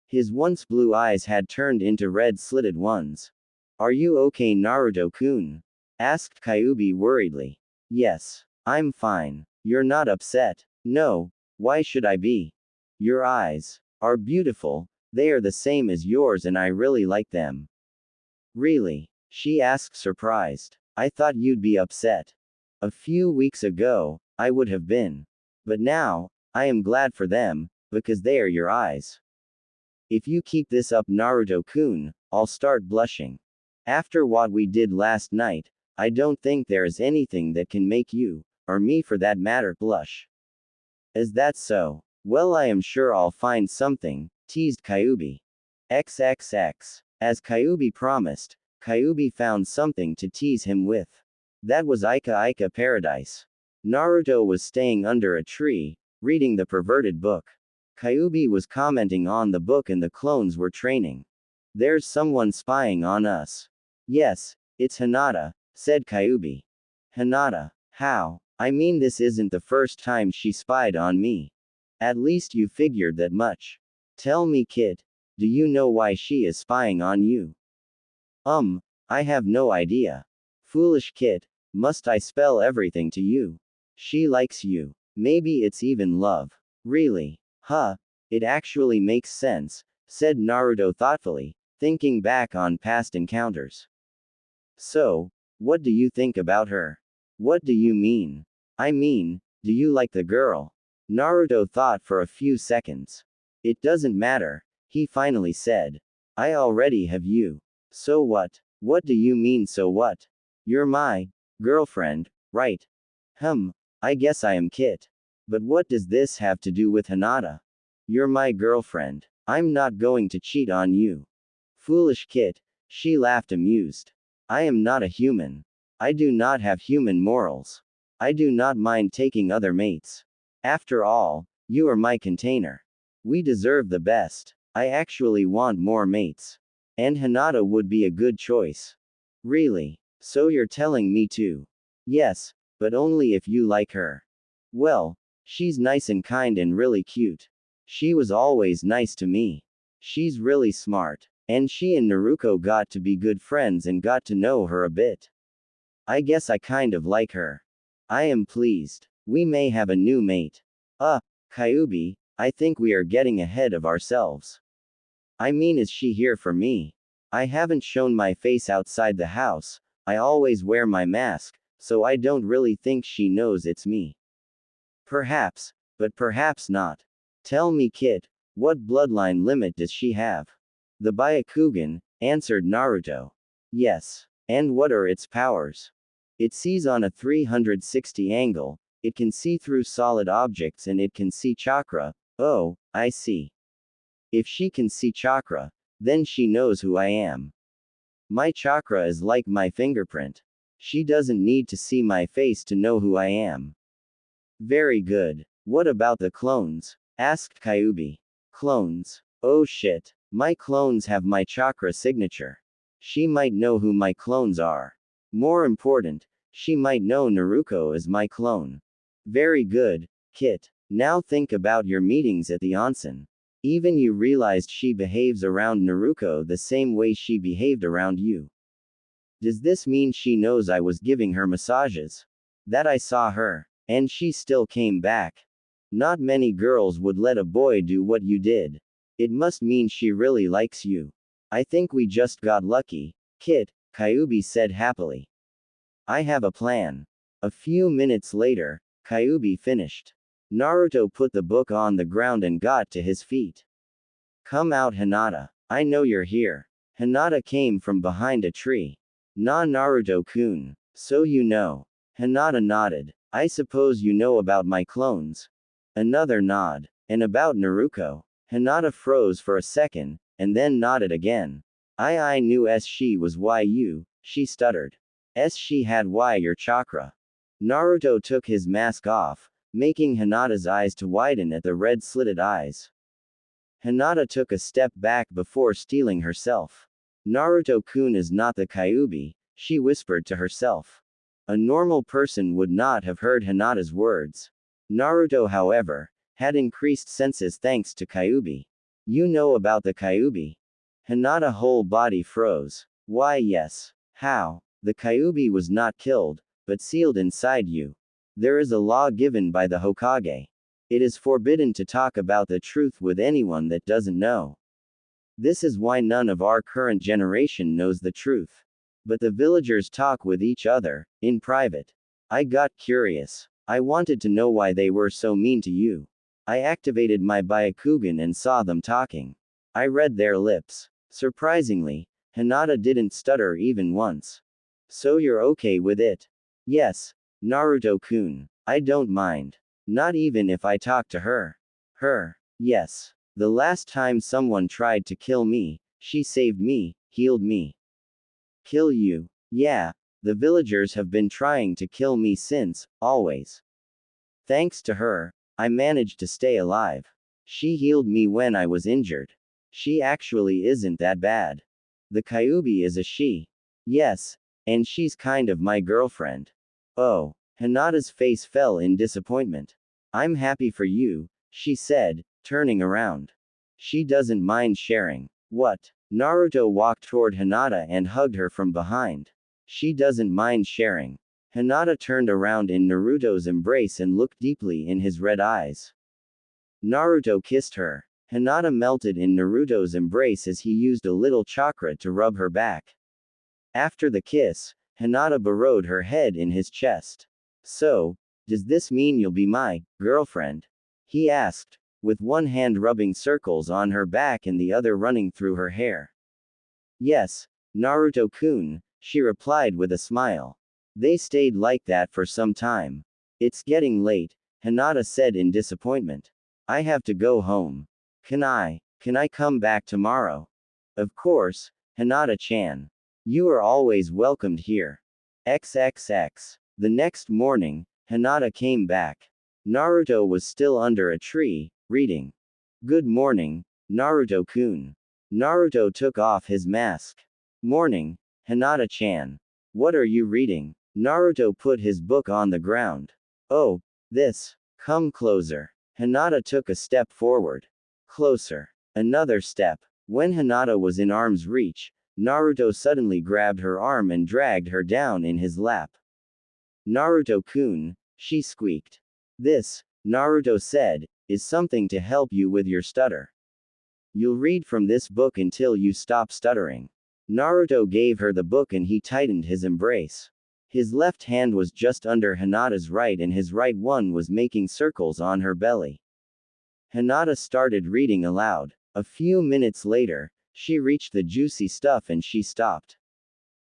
His once blue eyes had turned into red slitted ones. Are you okay, Naruto-kun? Asked Kyuubi worriedly. Yes, I'm fine. You're not upset? No, why should I be? Your eyes are beautiful, they are the same as yours and I really like them. Really? She asked, surprised. I thought you'd be upset. A few weeks ago, I would have been. But now, I am glad for them, because they are your eyes. If you keep this up, Naruto-kun, I'll start blushing. After what we did last night, I don't think there is anything that can make you, or me for that matter, blush. Is that so? Well, I am sure I'll find something, teased Kyuubi. XXX. As Kyuubi promised, Kyuubi found something to tease him with. That was Ika Paradise. Naruto was staying under a tree, reading the perverted book. Kyuubi was commenting on the book and the clones were training. There's someone spying on us. Yes, it's Hinata, said Kyuubi. Hinata? How? I mean, this isn't the first time she spied on me. At least you figured that much. Tell me, kid. Do you know why she is spying on you? I have no idea. Foolish kid. Must I spell everything to you? She likes you. Maybe it's even love. Really? Huh. It actually makes sense, said Naruto thoughtfully, thinking back on past encounters. So, what do you think about her? What do you mean? I mean, do you like the girl? Naruto thought for a few seconds. It doesn't matter, he finally said. I already have you. So what? What do you mean, so what? You're my girlfriend, right? I guess I am, Kit. But what does this have to do with Hinata? You're my girlfriend. I'm not going to cheat on you. Foolish Kit, she laughed amused. I am not a human. I do not have human morals. I do not mind taking other mates. After all, you are my container. We deserve the best. I actually want more mates. And Hinata would be a good choice. Really? So you're telling me to? Yes, but only if you like her. Well, she's nice and kind and really cute. She was always nice to me. She's really smart. And she and Naruto got to be good friends and got to know her a bit. I guess I kind of like her. I am pleased. We may have a new mate. Kyuubi, I think we are getting ahead of ourselves. I mean, is she here for me? I haven't shown my face outside the house. I always wear my mask, so I don't really think she knows it's me. Perhaps, but perhaps not. Tell me, kid, what bloodline limit does she have? The Byakugan, answered Naruto. Yes. And what are its powers? It sees on a 360 angle, it can see through solid objects and it can see chakra. Oh, I see. If she can see chakra, then she knows who I am. My chakra is like my fingerprint. She doesn't need to see my face to know who I am. Very good. What about the clones? Asked Kyuubi. Clones? Oh shit. My clones have my chakra signature. She might know who my clones are. More important, she might know Naruto is my clone. Very good, Kit. Now think about your meetings at the onsen. Even you realized she behaves around Naruto the same way she behaved around you. Does this mean she knows I was giving her massages? That I saw her, and she still came back? Not many girls would let a boy do what you did. It must mean she really likes you. I think we just got lucky, Kit, Kyuubi said happily. I have a plan. A few minutes later, Kyuubi finished. Naruto put the book on the ground and got to his feet. Come out, Hinata. I know you're here. Hinata came from behind a tree. Naruto-kun. So you know. Hinata nodded. I suppose you know about my clones. Another nod. And about Naruto. Hinata froze for a second, and then nodded again. I knew she was you, she stuttered. She had your chakra. Naruto took his mask off, making Hinata's eyes to widen at the red slitted eyes. Hinata took a step back before steeling herself. Naruto-kun is not the Kyuubi, she whispered to herself. A normal person would not have heard Hinata's words. Naruto, however, had increased senses thanks to Kyuubi. You know about the Kyuubi? Hinata's whole body froze. Why, yes. How? The Kyuubi was not killed, but sealed inside you. There is a law given by the Hokage. It is forbidden to talk about the truth with anyone that doesn't know. This is why none of our current generation knows the truth. But the villagers talk with each other, in private. I got curious. I wanted to know why they were so mean to you. I activated my Byakugan and saw them talking. I read their lips. Surprisingly, Hinata didn't stutter even once. So you're okay with it? Yes, Naruto-kun. I don't mind. Not even if I talk to her. Her? Yes. The last time someone tried to kill me, she saved me, healed me. Kill you? Yeah. The villagers have been trying to kill me since, always. Thanks to her, I managed to stay alive. She healed me when I was injured. She actually isn't that bad. The Kyuubi is a she. Yes. And she's kind of my girlfriend. Oh. Hinata's face fell in disappointment. I'm happy for you, she said, turning around. She doesn't mind sharing. What? Naruto walked toward Hinata and hugged her from behind. She doesn't mind sharing. Hinata turned around in Naruto's embrace and looked deeply in his red eyes. Naruto kissed her. Hinata melted in Naruto's embrace as he used a little chakra to rub her back. After the kiss, Hinata burrowed her head in his chest. So, does this mean you'll be my girlfriend? He asked, with one hand rubbing circles on her back and the other running through her hair. Yes, Naruto-kun, she replied with a smile. They stayed like that for some time. It's getting late, Hinata said in disappointment. I have to go home. Can I come back tomorrow? Of course, Hinata-chan. You are always welcomed here. XXX. The next morning, Hinata came back. Naruto was still under a tree, reading. Good morning, Naruto-kun. Naruto took off his mask. Morning, Hinata-chan. What are you reading? Naruto put his book on the ground. Oh, this. Come closer. Hinata took a step forward. Closer. Another step. When Hinata was in arm's reach, Naruto suddenly grabbed her arm and dragged her down in his lap. Naruto-kun, she squeaked. This, Naruto said, is something to help you with your stutter. You'll read from this book until you stop stuttering. Naruto gave her the book and he tightened his embrace. His left hand was just under Hinata's right and his right one was making circles on her belly. Hinata started reading aloud. A few minutes later, she reached the juicy stuff and she stopped.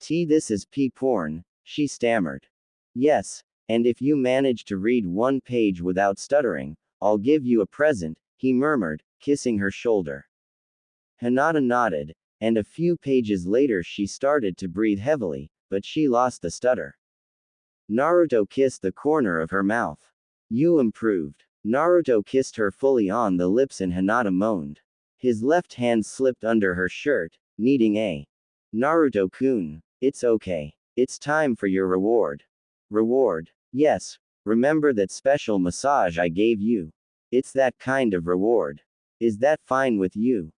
This is porn, she stammered. Yes, and if you manage to read one page without stuttering, I'll give you a present, he murmured, kissing her shoulder. Hinata nodded, and a few pages later she started to breathe heavily, but she lost the stutter. Naruto kissed the corner of her mouth. You improved. Naruto kissed her fully on the lips and Hinata moaned. His left hand slipped under her shirt, needing a. Naruto-kun, it's okay. It's time for your reward. Reward? Yes. Remember that special massage I gave you? It's that kind of reward. Is that fine with you?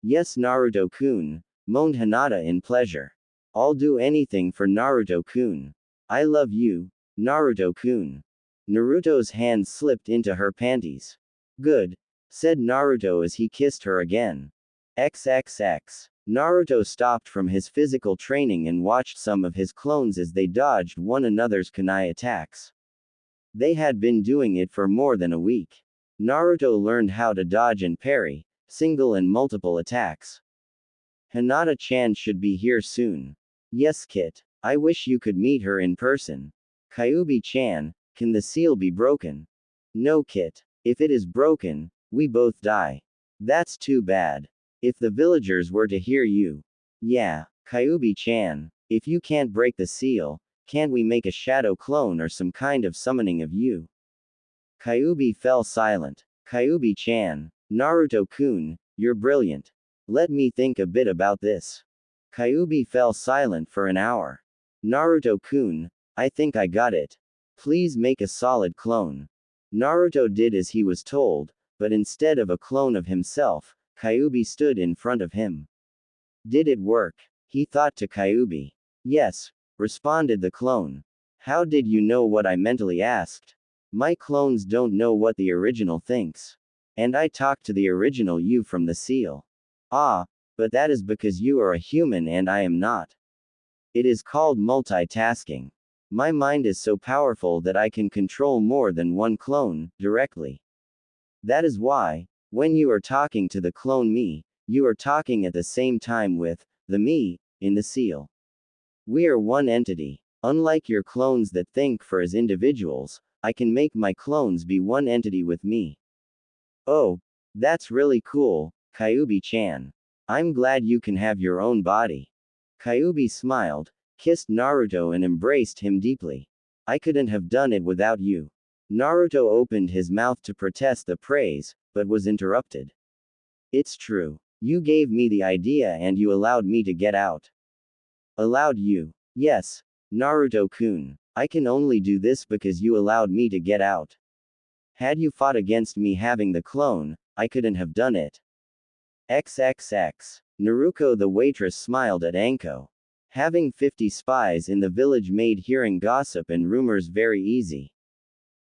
Yes, Naruto-kun, moaned Hinata in pleasure. I'll do anything for Naruto-kun. I love you, Naruto-kun. Naruto's hand slipped into her panties. Good, said Naruto as he kissed her again. XXX. Naruto stopped from his physical training and watched some of his clones as they dodged one another's kunai attacks. They had been doing it for more than a week. Naruto learned how to dodge and parry, single and multiple attacks. Hinata-chan should be here soon. Yes, Kit. I wish you could meet her in person. Kyuubi-chan, can the seal be broken? No, Kit. If it is broken, we both die. That's too bad. If the villagers were to hear you. Yeah, Kyuubi-chan, if you can't break the seal, can't we make a shadow clone or some kind of summoning of you? Kyuubi fell silent. Kyuubi-chan, Naruto-kun, you're brilliant. Let me think a bit about this. Kyuubi fell silent for an hour. Naruto-kun, I think I got it. Please make a solid clone. Naruto did as he was told, but instead of a clone of himself, Kyuubi stood in front of him. Did it work? He thought to Kyuubi. Yes, responded the clone. How did you know what I mentally asked? My clones don't know what the original thinks. And I talked to the original you from the seal. Ah, but that is because you are a human and I am not. It is called multitasking. My mind is so powerful that I can control more than one clone, directly. That is why, when you are talking to the clone me, you are talking at the same time with the me in the seal. We are one entity. Unlike your clones that think for as individuals, I can make my clones be one entity with me. Oh, that's really cool, Kyuubi-chan. I'm glad you can have your own body. Kyuubi smiled, kissed Naruto and embraced him deeply. I couldn't have done it without you. Naruto opened his mouth to protest the praise, but was interrupted. It's true. You gave me the idea and you allowed me to get out. Allowed you? Yes, Naruto-kun. I can only do this because you allowed me to get out. Had you fought against me having the clone, I couldn't have done it. XXX. Naruto the waitress smiled at Anko. Having 50 spies in the village made hearing gossip and rumors very easy.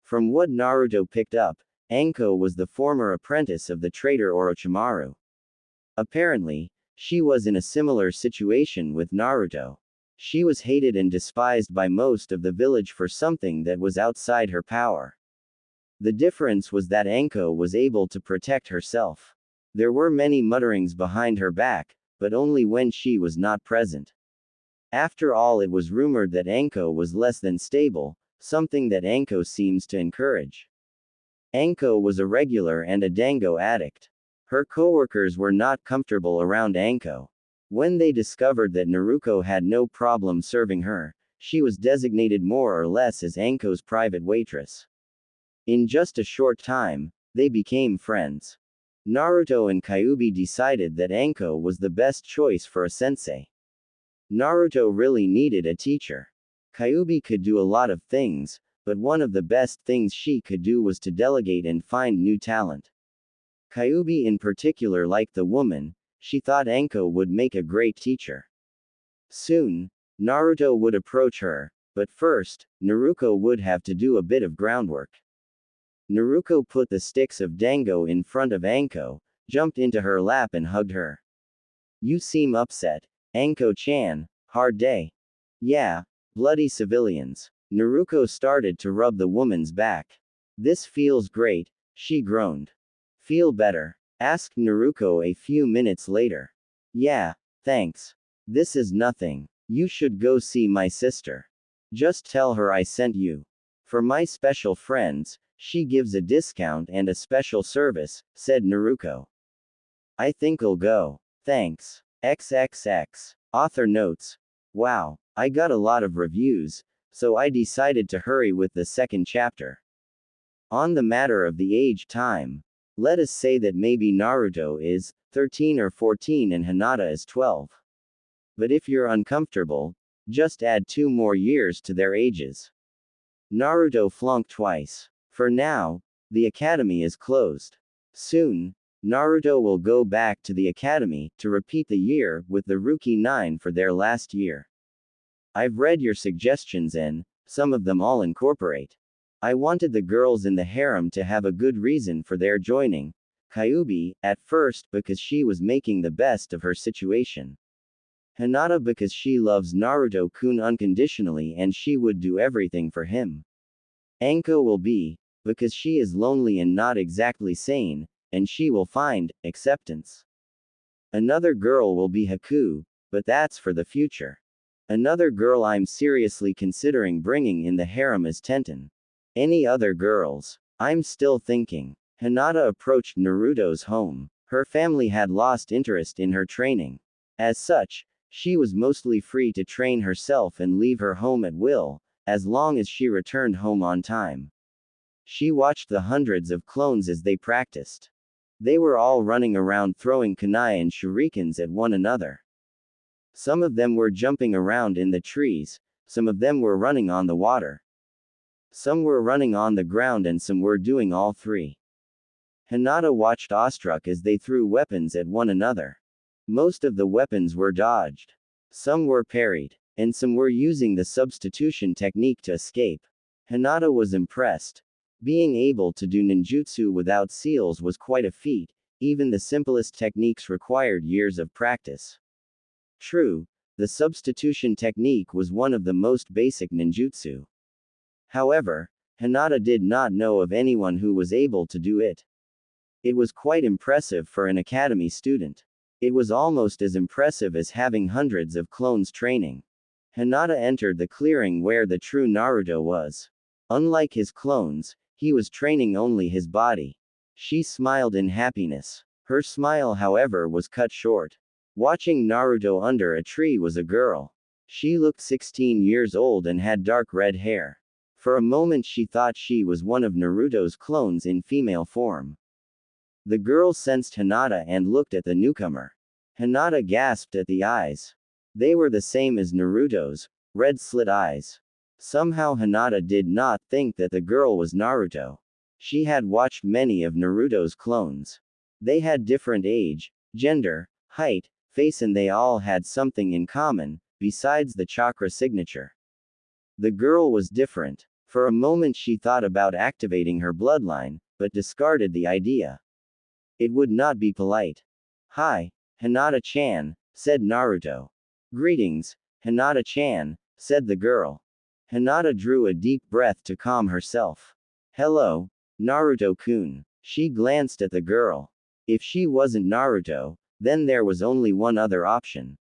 From what Naruto picked up, Anko was the former apprentice of the traitor Orochimaru. Apparently, she was in a similar situation with Naruto. She was hated and despised by most of the village for something that was outside her power. The difference was that Anko was able to protect herself. There were many mutterings behind her back, but only when she was not present. After all, it was rumored that Anko was less than stable, something that Anko seems to encourage. Anko was a regular and a dango addict. Her coworkers were not comfortable around Anko. When they discovered that Naruto had no problem serving her, she was designated more or less as Anko's private waitress. In just a short time, they became friends. Naruto and Kyuubi decided that Anko was the best choice for a sensei. Naruto really needed a teacher. Kyuubi could do a lot of things, but one of the best things she could do was to delegate and find new talent. Kyuubi in particular liked the woman. She thought Anko would make a great teacher. Soon, Naruto would approach her, but first, Naruto would have to do a bit of groundwork. Naruto put the sticks of dango in front of Anko, jumped into her lap and hugged her. You seem upset, Anko-chan, hard day. Yeah, bloody civilians. Naruto started to rub the woman's back. This feels great, she groaned. Feel better? Asked Naruto a few minutes later. Yeah, thanks. This is nothing. You should go see my sister. Just tell her I sent you. For my special friends, she gives a discount and a special service, said Naruto. I think I'll go. Thanks. XXX. Author notes. Wow, I got a lot of reviews, so I decided to hurry with the second chapter. On the matter of the age time, let us say that maybe Naruto is 13 or 14 and Hinata is 12. But if you're uncomfortable, just add 2 more years to their ages. Naruto flunked twice. For now, The academy is closed. Soon, Naruto will go back to the academy to repeat the year with the Rookie 9 for their last year. I've read your suggestions and some of them all incorporate. I wanted the girls in the harem to have a good reason for their joining Kyuubi, at first because she was making the best of her situation. Hinata because she loves Naruto-kun unconditionally and she would do everything for him. Anko will be because she is lonely and not exactly sane, and she will find acceptance. Another girl will be Haku, but that's for the future. Another girl I'm seriously considering bringing in the harem is Tenten. Any other girls? I'm still thinking. Hinata approached Naruto's home. Her family had lost interest in her training. As such, she was mostly free to train herself and leave her home at will, as long as she returned home on time. She watched the hundreds of clones as they practiced. They were all running around throwing kunai and shurikens at one another. Some of them were jumping around in the trees, some of them were running on the water. Some were running on the ground and some were doing all three. Hinata watched awestruck as they threw weapons at one another. Most of the weapons were dodged. Some were parried, and some were using the substitution technique to escape. Hinata was impressed. Being able to do ninjutsu without seals was quite a feat, even the simplest techniques required years of practice. True, the substitution technique was one of the most basic ninjutsu. However, Hinata did not know of anyone who was able to do it. It was quite impressive for an academy student. It was almost as impressive as having hundreds of clones training. Hinata entered the clearing where the true Naruto was. Unlike his clones, he was training only his body. She smiled in happiness. Her smile, however, was cut short. Watching Naruto under a tree was a girl. She looked 16 years old and had dark red hair. For a moment she thought she was one of Naruto's clones in female form. The girl sensed Hinata and looked at the newcomer. Hinata gasped at the eyes. They were the same as Naruto's, red slit eyes. Somehow Hinata did not think that the girl was Naruto. She had watched many of Naruto's clones. They had different age, gender, height, face, and they all had something in common, besides the chakra signature. The girl was different. For a moment she thought about activating her bloodline, but discarded the idea. It would not be polite. "Hi, Hinata-chan," said Naruto. "Greetings, Hinata-chan," said the girl. Hinata drew a deep breath to calm herself. "Hello, Naruto-kun." She glanced at the girl. If she wasn't Naruto, then there was only one other option.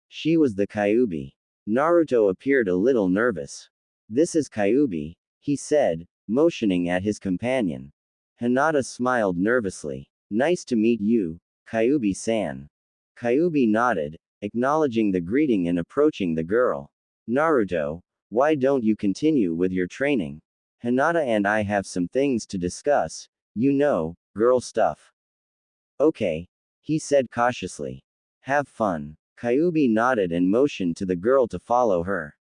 She was the Kyuubi. Naruto appeared a little nervous. "This is Kyuubi," he said, motioning at his companion. Hinata smiled nervously. "Nice to meet you, Kyuubi-san." Kyuubi nodded, acknowledging the greeting and approaching the girl. "Naruto, why don't you continue with your training? Hinata and I have some things to discuss, you know, girl stuff." "Okay," he said cautiously. "Have fun." Kyuubi nodded and motioned to the girl to follow her.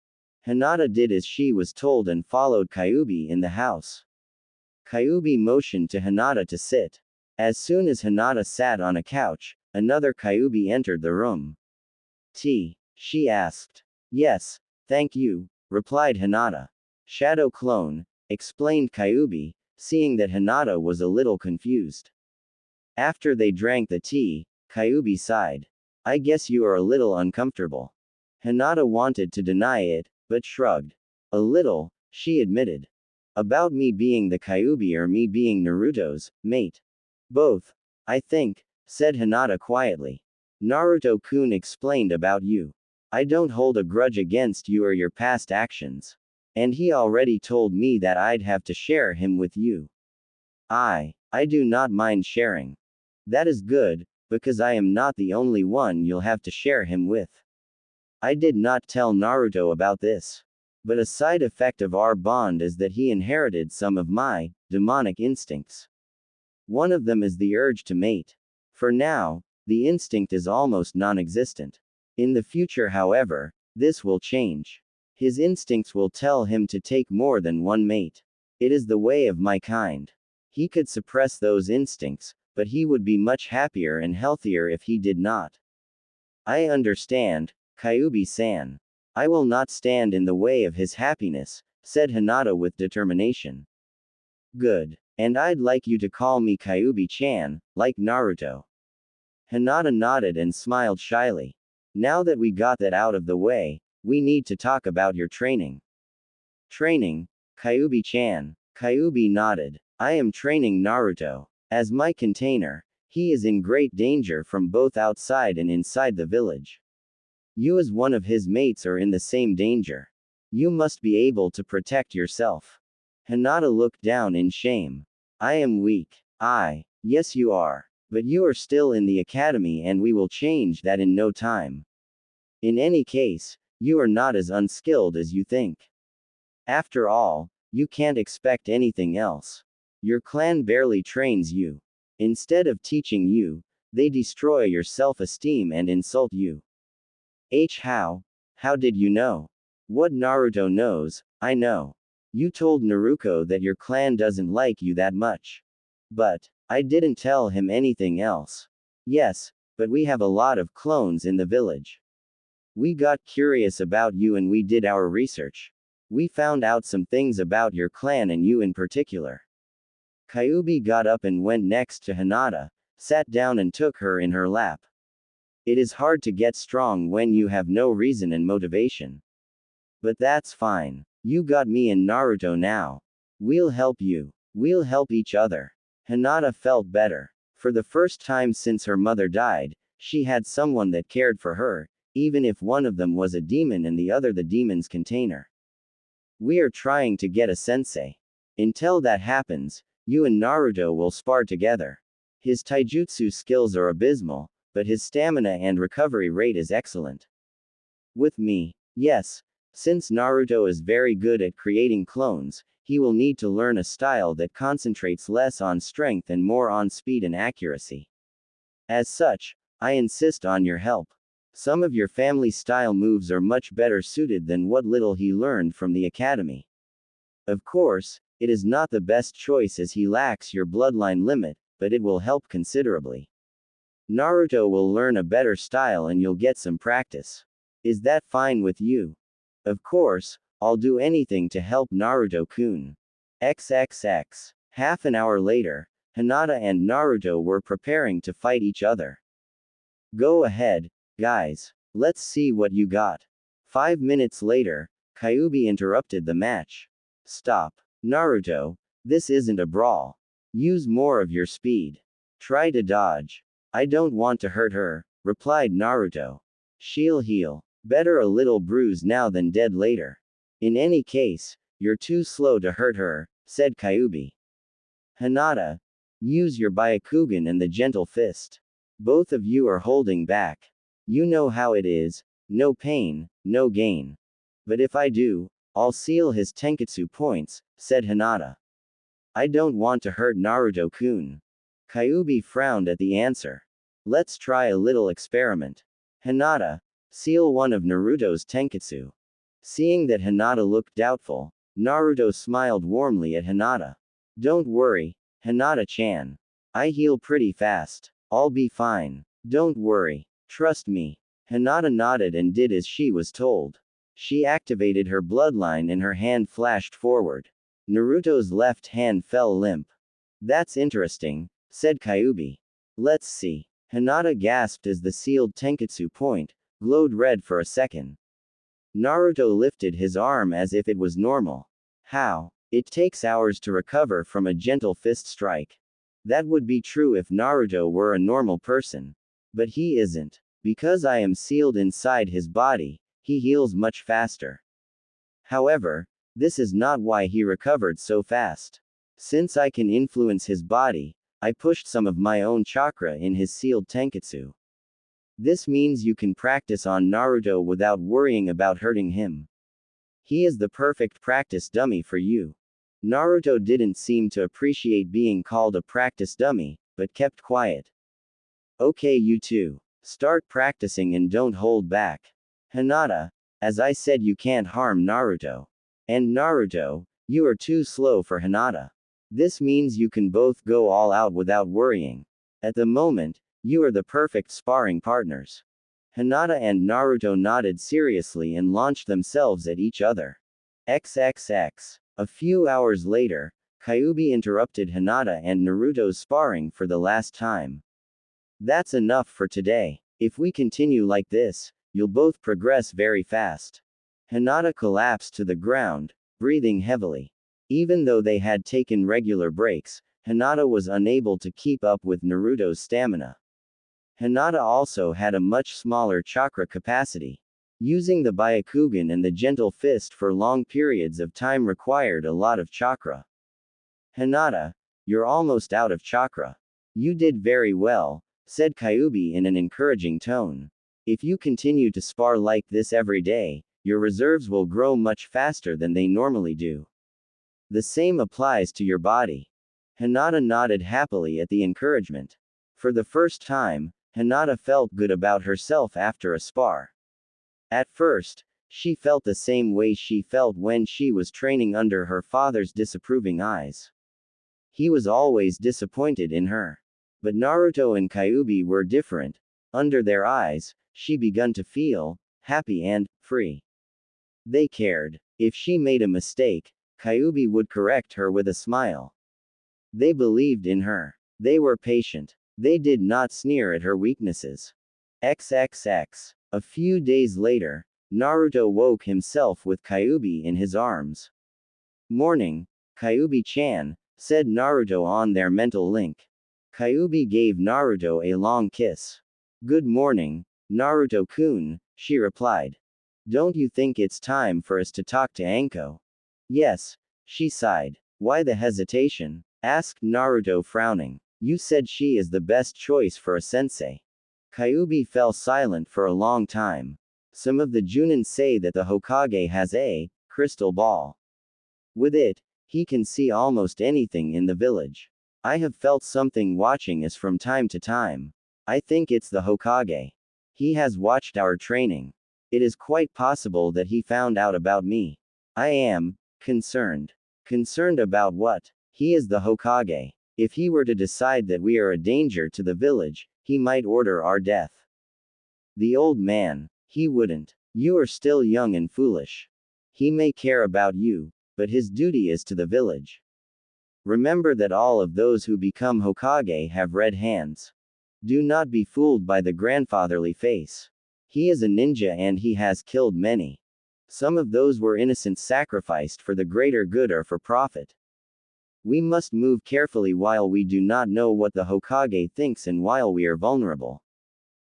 Hinata did as she was told and followed Kyuubi in the house. Kyuubi motioned to Hinata to sit. As soon as Hinata sat on a couch, another Kyuubi entered the room. "Tea?" she asked. "Yes, thank you," replied Hinata. "Shadow clone," explained Kyuubi, seeing that Hinata was a little confused. After they drank the tea, Kyuubi sighed. "I guess you are a little uncomfortable." Hinata wanted to deny it, but shrugged. "A little," she admitted. "About me being the Kyuubi or me being Naruto's mate?" "Both, I think," said Hinata quietly. "Naruto-kun explained about you. I don't hold a grudge against you or your past actions. And he already told me that I'd have to share him with you. I do not mind sharing. That is good, because I am not the only one you'll have to share him with." I did not tell Naruto about this. But a side effect of our bond is that he inherited some of my demonic instincts. One of them is the urge to mate. For now, the instinct is almost non-existent. In the future, however, this will change. His instincts will tell him to take more than one mate. It is the way of my kind. He could suppress those instincts, but he would be much happier and healthier if he did not. I understand, Kyuubi-san. I will not stand in the way of his happiness, said Hinata with determination. Good. And I'd like you to call me Kyuubi-chan, like Naruto. Hinata nodded and smiled shyly. Now that we got that out of the way, we need to talk about your training. Training? Kyuubi-chan. Kyuubi nodded. I am training Naruto. As my container, he is in great danger from both outside and inside the village. You as one of his mates are in the same danger. You must be able to protect yourself. Hinata looked down in shame. I am weak. Yes you are. But you are still in the academy and we will change that in no time. In any case, you are not as unskilled as you think. After all, you can't expect anything else. Your clan barely trains you. Instead of teaching you, they destroy your self-esteem and insult you. How did you know? What Naruto knows, I know. You told Naruto that your clan doesn't like you that much. But, I didn't tell him anything else. Yes, but we have a lot of clones in the village. We got curious about you and we did our research. We found out some things about your clan and you in particular. Kyuubi got up and went next to Hinata, sat down and took her in her lap. It is hard to get strong when you have no reason and motivation. But that's fine. You got me and Naruto now. We'll help you. We'll help each other. Hinata felt better. For the first time since her mother died, she had someone that cared for her, even if one of them was a demon and the other the demon's container. We are trying to get a sensei. Until that happens, you and Naruto will spar together. His taijutsu skills are abysmal, but his stamina and recovery rate is excellent. With me, yes. Since Naruto is very good at creating clones, he will need to learn a style that concentrates less on strength and more on speed and accuracy. As such, I insist on your help. Some of your family style moves are much better suited than what little he learned from the academy. Of course, it is not the best choice as he lacks your bloodline limit, but it will help considerably. Naruto will learn a better style and you'll get some practice. Is that fine with you? Of course, I'll do anything to help Naruto-kun. XXX. Half an hour later, Hinata and Naruto were preparing to fight each other. Go ahead, guys. Let's see what you got. 5 minutes later, Kyuubi interrupted the match. Stop. Naruto, this isn't a brawl. Use more of your speed. Try to dodge. I don't want to hurt her, replied Naruto. She'll heal. Better a little bruise now than dead later. In any case, you're too slow to hurt her, said Kyuubi. Hinata, use your Byakugan and the gentle fist. Both of you are holding back. You know how it is, no pain, no gain. But if I do, I'll seal his Tenketsu points, said Hinata. I don't want to hurt Naruto-kun. Kyuubi frowned at the answer. Let's try a little experiment. Hinata, seal one of Naruto's Tenketsu. Seeing that Hinata looked doubtful, Naruto smiled warmly at Hinata. Don't worry, Hinata-chan. I heal pretty fast. I'll be fine. Don't worry. Trust me. Hinata nodded and did as she was told. She activated her bloodline and her hand flashed forward. Naruto's left hand fell limp. That's interesting, said Kyuubi. Let's see. Hinata gasped as the sealed Tenketsu point glowed red for a second. Naruto lifted his arm as if it was normal. How? It takes hours to recover from a gentle fist strike. That would be true if Naruto were a normal person. But he isn't. Because I am sealed inside his body, he heals much faster. However, this is not why he recovered so fast. Since I can influence his body, I pushed some of my own chakra in his sealed Tenketsu. This means you can practice on Naruto without worrying about hurting him. He is the perfect practice dummy for you. Naruto didn't seem to appreciate being called a practice dummy, but kept quiet. Okay, you two. Start practicing and don't hold back. Hinata, as I said, you can't harm Naruto. And Naruto, you are too slow for Hinata. This means you can both go all out without worrying. At the moment, you are the perfect sparring partners. Hinata and Naruto nodded seriously and launched themselves at each other. XXX. A few hours later, Kyuubi interrupted Hinata and Naruto's sparring for the last time. That's enough for today. If we continue like this, you'll both progress very fast. Hinata collapsed to the ground, breathing heavily. Even though they had taken regular breaks, Hinata was unable to keep up with Naruto's stamina. Hinata also had a much smaller chakra capacity. Using the Byakugan and the Gentle Fist for long periods of time required a lot of chakra. Hinata, you're almost out of chakra. You did very well, said Kyuubi in an encouraging tone. If you continue to spar like this every day, your reserves will grow much faster than they normally do. The same applies to your body. Hinata nodded happily at the encouragement. For the first time, Hinata felt good about herself after a spar. At first, she felt the same way she felt when she was training under her father's disapproving eyes. He was always disappointed in her. But Naruto and Kyuubi were different. Under their eyes, she began to feel happy and free. They cared. If she made a mistake, Kyuubi would correct her with a smile. They believed in her. They were patient. They did not sneer at her weaknesses. XXX. A few days later, Naruto woke himself with Kyuubi in his arms. Morning, Kyuubi-chan, said Naruto on their mental link. Kyuubi gave Naruto a long kiss. Good morning, Naruto-kun, she replied. Don't you think it's time for us to talk to Anko? Yes, she sighed. Why the hesitation? Asked Naruto frowning. You said she is the best choice for a sensei. Kyuubi fell silent for a long time. Some of the Junin say that the Hokage has a crystal ball. With it, he can see almost anything in the village. I have felt something watching us from time to time. I think it's the Hokage. He has watched our training. It is quite possible that he found out about me. I am concerned. Concerned about what? He is the Hokage. If he were to decide that we are a danger to the village, he might order our death. The old man. He wouldn't. You are still young and foolish. He may care about you, but his duty is to the village. Remember that all of those who become Hokage have red hands. Do not be fooled by the grandfatherly face. He is a ninja and he has killed many. Some of those were innocent sacrificed for the greater good or for profit. We must move carefully while we do not know what the Hokage thinks and while we are vulnerable.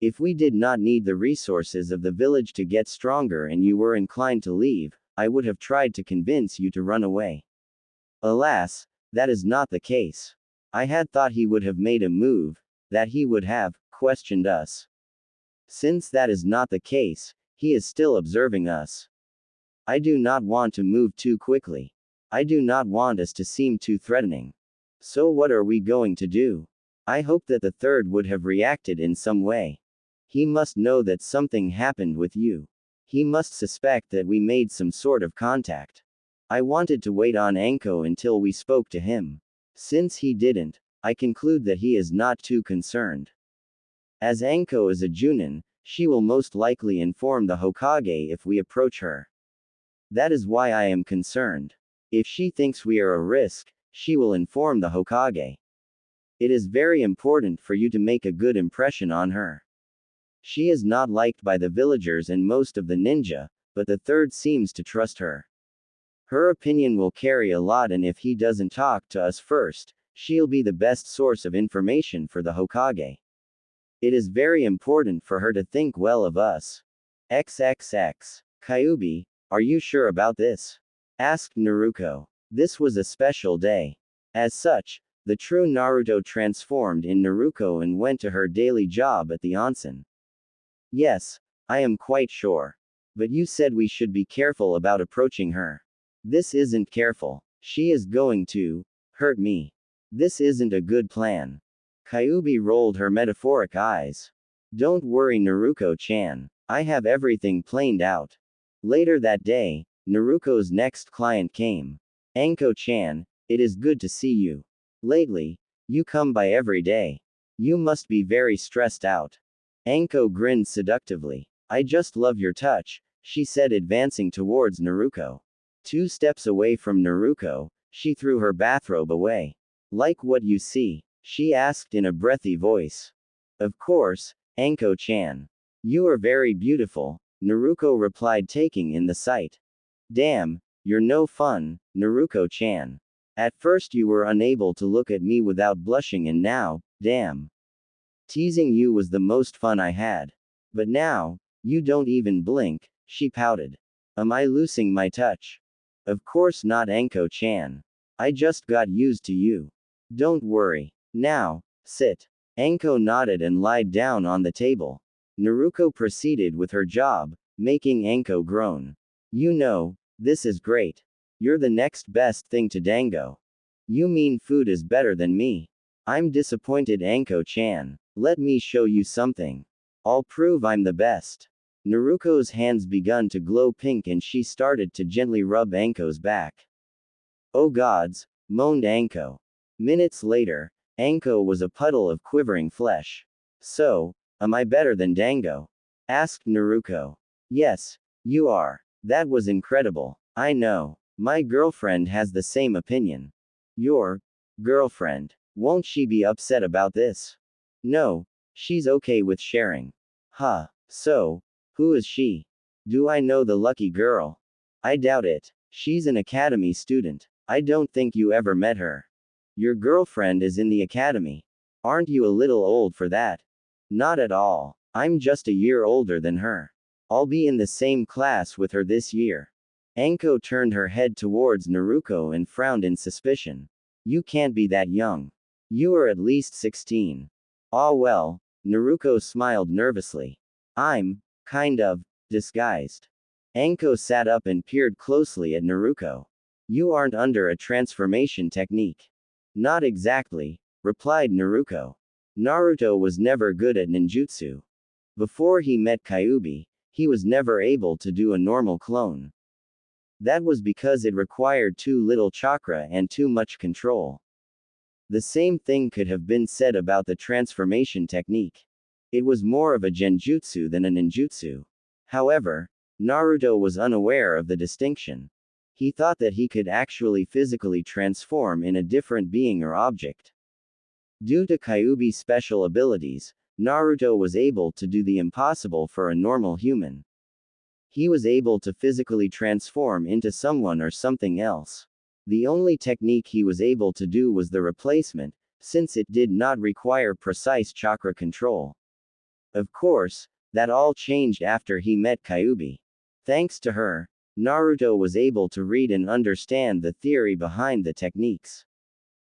If we did not need the resources of the village to get stronger and you were inclined to leave, I would have tried to convince you to run away. Alas, that is not the case. I had thought he would have made a move, that he would have questioned us. Since that is not the case, he is still observing us. I do not want to move too quickly. I do not want us to seem too threatening. So what are we going to do? I hope that the third would have reacted in some way. He must know that something happened with you. He must suspect that we made some sort of contact. I wanted to wait on Anko until we spoke to him. Since he didn't, I conclude that he is not too concerned. As Anko is a Junin, she will most likely inform the Hokage if we approach her. That is why I am concerned. If she thinks we are a risk, she will inform the Hokage. It is very important for you to make a good impression on her. She is not liked by the villagers and most of the ninja, but the third seems to trust her. Her opinion will carry a lot, and if he doesn't talk to us first, she'll be the best source of information for the Hokage. It is very important for her to think well of us. XXX. Kyuubi, are you sure about this? Asked Naruto. This was a special day. As such, the true Naruto transformed in Naruto and went to her daily job at the onsen. Yes, I am quite sure. But you said we should be careful about approaching her. This isn't careful. She is going to hurt me. This isn't a good plan. Kyuubi rolled her metaphoric eyes. Don't worry, Naruto-chan. I have everything planned out. Later that day, Naruto's next client came. Anko-chan, It is good to see you. Lately, you come by every day. You must be very stressed out. Anko grinned seductively. I just love your touch, she said, advancing towards Naruto. 2 steps away from Naruto, she threw her bathrobe away. Like what you see? She asked in a breathy voice. Of course, Anko-chan. You are very beautiful, Naruto replied, taking in the sight. Damn, you're no fun, Naruto-chan. At first you were unable to look at me without blushing, and now, damn. Teasing you was the most fun I had. But now, you don't even blink, she pouted. Am I losing my touch? Of course not, Anko-chan. I just got used to you. Don't worry. Now, sit. Anko nodded and lied down on the table. Naruto proceeded with her job, making Anko groan. You know, this is great. You're the next best thing to Dango. You mean food is better than me? I'm disappointed, Anko-chan. Let me show you something. I'll prove I'm the best. Naruto's hands begun to glow pink and she started to gently rub Anko's back. Oh gods, moaned Anko. Minutes later, Anko was a puddle of quivering flesh. So, am I better than Dango? Asked Naruto. Yes, you are. That was incredible. I know. My girlfriend has the same opinion. Your girlfriend. Won't she be upset about this? No, she's okay with sharing. Huh. So, who is she? Do I know the lucky girl? I doubt it. She's an academy student. I don't think you ever met her. Your girlfriend is in the academy. Aren't you a little old for that? Not at all. I'm just a year older than her. I'll be in the same class with her this year. Anko turned her head towards Naruto and frowned in suspicion. You can't be that young. You are at least 16. Ah well, Naruto smiled nervously. I'm, kind of, disguised. Anko sat up and peered closely at Naruto. You aren't under a transformation technique. Not exactly, replied Naruto. Naruto was never good at ninjutsu. Before he met Kyuubi, he was never able to do a normal clone. That was because it required too little chakra and too much control. The same thing could have been said about the transformation technique. It was more of a genjutsu than a ninjutsu. However, Naruto was unaware of the distinction. He thought that he could actually physically transform in a different being or object. Due to Kyuubi's special abilities, Naruto was able to do the impossible for a normal human. He was able to physically transform into someone or something else. The only technique he was able to do was the replacement, since it did not require precise chakra control. Of course, that all changed after he met Kyuubi. Thanks to her, Naruto was able to read and understand the theory behind the techniques.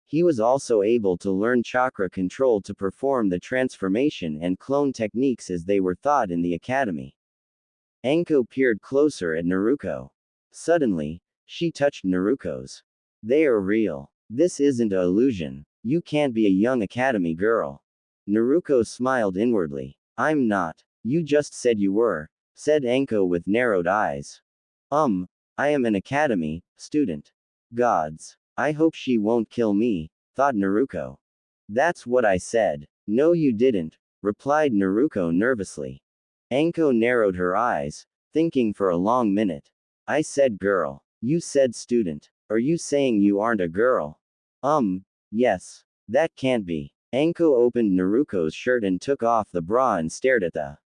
He was also able to learn chakra control to perform the transformation and clone techniques as they were taught in the academy. Anko peered closer at Naruto. Suddenly, she touched Naruto's. They are real. This isn't an illusion. You can't be a young academy girl. Naruto smiled inwardly. I'm not. You just said you were, said Anko with narrowed eyes. I am an academy student. Gods. I hope she won't kill me, thought Naruto. That's what I said. No, you didn't, replied Naruto nervously. Anko narrowed her eyes, thinking for a long minute. I said girl. You said student. Are you saying you aren't a girl? Yes. That can't be. Anko opened Naruto's shirt and took off the bra and stared at the.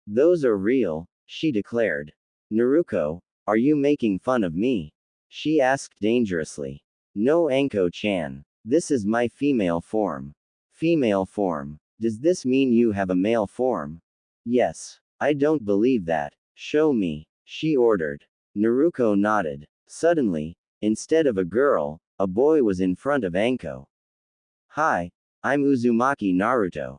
Those are real, she declared. Naruto, are you making fun of me? She asked dangerously. No, Anko-chan. This is my female form. Female form. Does this mean you have a male form? Yes. I don't believe that. Show me, she ordered. Naruto nodded. Suddenly, instead of a girl, a boy was in front of Anko. Hi, I'm Uzumaki Naruto.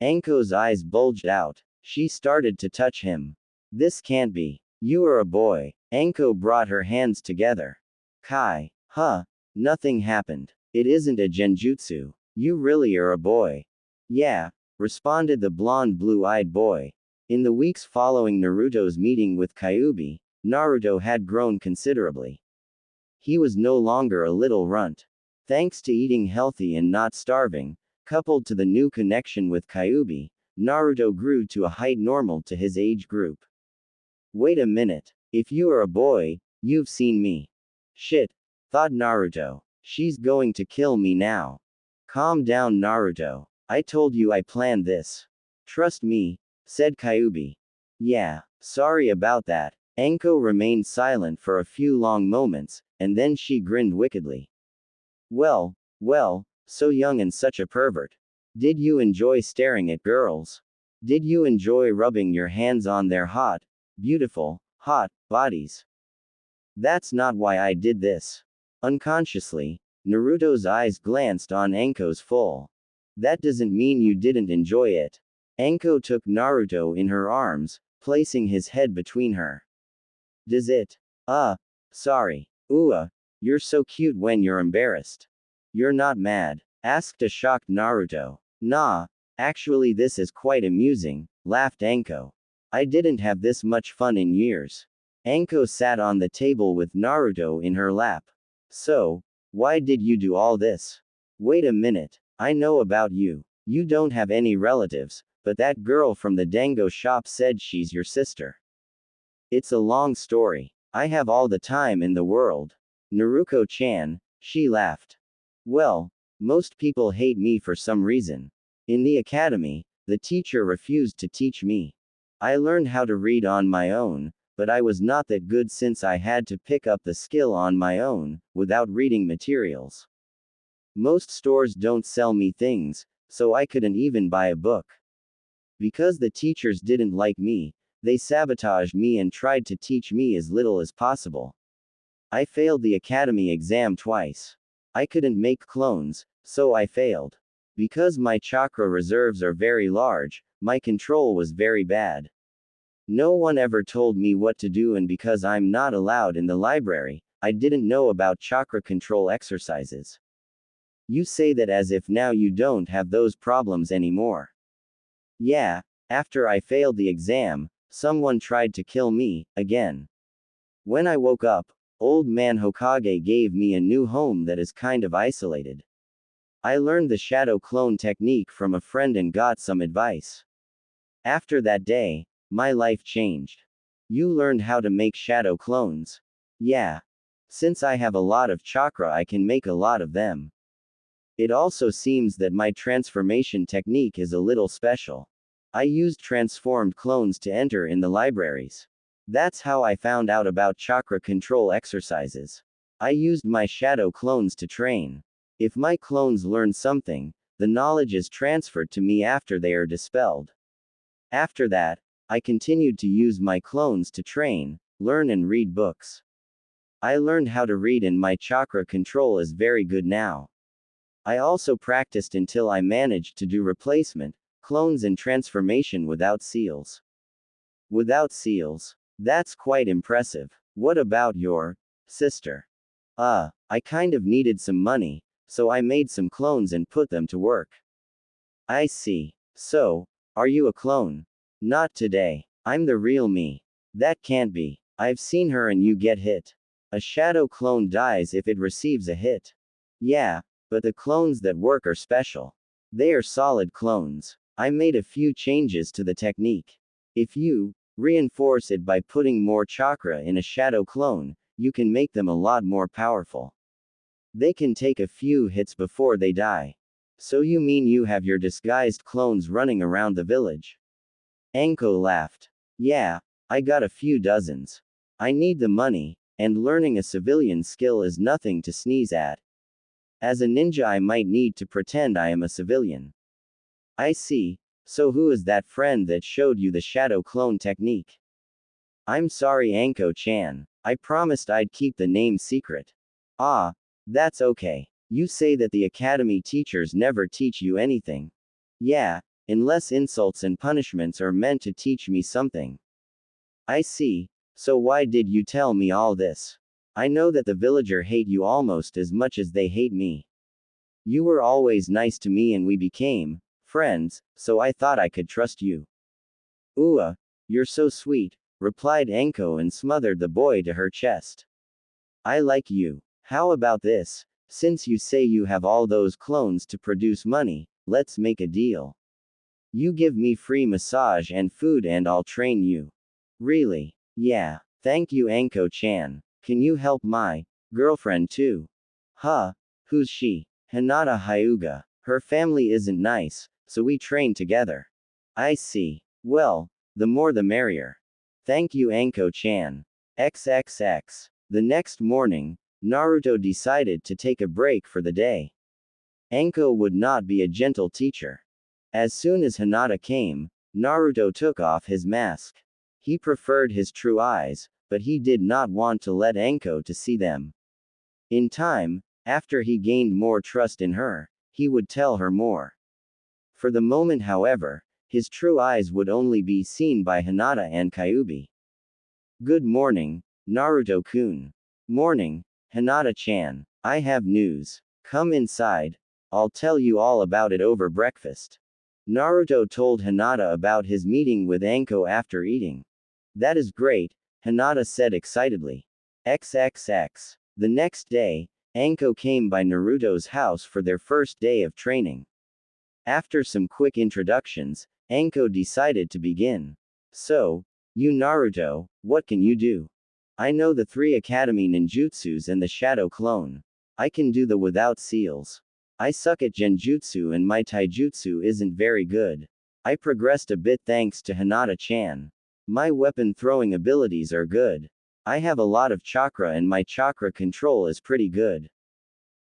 Anko's eyes bulged out. She started to touch him. This can't be. You are a boy. Anko brought her hands together. Kai. Huh. Nothing happened. It isn't a genjutsu. You really are a boy. Yeah, responded the blonde blue-eyed boy. In the weeks following Naruto's meeting with Kyuubi, Naruto had grown considerably. He was no longer a little runt. Thanks to eating healthy and not starving, coupled to the new connection with Kyuubi, Naruto grew to a height normal to his age group. Wait a minute. If you are a boy, you've seen me. Shit, thought Naruto. She's going to kill me now. Calm down, Naruto. I told you I planned this. Trust me, said Kyuubi. Yeah, sorry about that. Anko remained silent for a few long moments, and then she grinned wickedly. Well, so young and such a pervert. Did you enjoy staring at girls? Did you enjoy rubbing your hands on their beautiful, hot bodies? That's not why I did this. Unconsciously, Naruto's eyes glanced on Anko's full. That doesn't mean you didn't enjoy it. Anko took Naruto in her arms, placing his head between her. Does it? Sorry. You're so cute when you're embarrassed. You're not mad? Asked a shocked Naruto. Nah, actually this is quite amusing, laughed Anko. I didn't have this much fun in years. Anko sat on the table with Naruto in her lap. So, why did you do all this? Wait a minute, I know about you. You don't have any relatives, but that girl from the dango shop said she's your sister. It's a long story. I have all the time in the world. Naruko-chan, she laughed. Well, most people hate me for some reason. In the academy, the teacher refused to teach me. I learned how to read on my own, but I was not that good since I had to pick up the skill on my own, without reading materials. Most stores don't sell me things, so I couldn't even buy a book. Because the teachers didn't like me, they sabotaged me and tried to teach me as little as possible. I failed the academy exam twice. I couldn't make clones, so I failed. Because my chakra reserves are very large, my control was very bad. No one ever told me what to do, and because I'm not allowed in the library, I didn't know about chakra control exercises. You say that as if now you don't have those problems anymore. Yeah, after I failed the exam, someone tried to kill me, again. When I woke up, Old Man Hokage gave me a new home that is kind of isolated. I learned the shadow clone technique from a friend and got some advice. After that day, my life changed. You learned how to make shadow clones. Yeah. Since I have a lot of chakra, I can make a lot of them. It also seems that my transformation technique is a little special. I used transformed clones to enter in the libraries. That's how I found out about chakra control exercises. I used my shadow clones to train. If my clones learn something, the knowledge is transferred to me after they are dispelled. After that, I continued to use my clones to train, learn and read books. I learned how to read and my chakra control is very good now. I also practiced until I managed to do replacement, clones and transformation without seals. Without seals? That's quite impressive. What about your sister? I kind of needed some money, so I made some clones and put them to work. I see. So, are you a clone? Not today. I'm the real me. That can't be. I've seen her and you get hit. A shadow clone dies if it receives a hit. Yeah, but the clones that work are special. They are solid clones. I made a few changes to the technique. If you reinforce it by putting more chakra in a shadow clone, you can make them a lot more powerful. They can take a few hits before they die. So you mean you have your disguised clones running around the village? Anko laughed. Yeah, I got a few dozens. I need the money, and learning a civilian skill is nothing to sneeze at. As a ninja, I might need to pretend I am a civilian. I see. So who is that friend that showed you the shadow clone technique? I'm sorry, Anko-chan. I promised I'd keep the name secret. That's okay. You say that the academy teachers never teach you anything. Yeah, unless insults and punishments are meant to teach me something. I see. So why did you tell me all this? I know that the villager hate you almost as much as they hate me. You were always nice to me and we became friends, so I thought I could trust you. You're so sweet, replied Anko and smothered the boy to her chest. I like you. How about this? Since you say you have all those clones to produce money, let's make a deal. You give me free massage and food and I'll train you. Really? Yeah. Thank you, Anko-chan. Can you help my girlfriend too? Huh? Who's she? Hinata Hyuga. Her family isn't nice, so we train together. I see. Well, the more the merrier. Thank you, Anko-chan. XXX. The next morning, Naruto decided to take a break for the day. Anko would not be a gentle teacher. As soon as Hinata came, Naruto took off his mask. He preferred his true eyes, but he did not want to let Anko to see them. In time, after he gained more trust in her, he would tell her more. For the moment, however, his true eyes would only be seen by Hinata and Kyuubi. Good morning, Naruto-kun. Morning, Hinata-chan. I have news. Come inside. I'll tell you all about it over breakfast. Naruto told Hinata about his meeting with Anko after eating. That is great, Hinata said excitedly. XXX. The next day, Anko came by Naruto's house for their first day of training. After some quick introductions, Anko decided to begin. So, you Naruto, what can you do? I know the 3 academy ninjutsus and the shadow clone. I can do the without seals. I suck at genjutsu and my taijutsu isn't very good. I progressed a bit thanks to Hinata-chan. My weapon throwing abilities are good. I have a lot of chakra and my chakra control is pretty good.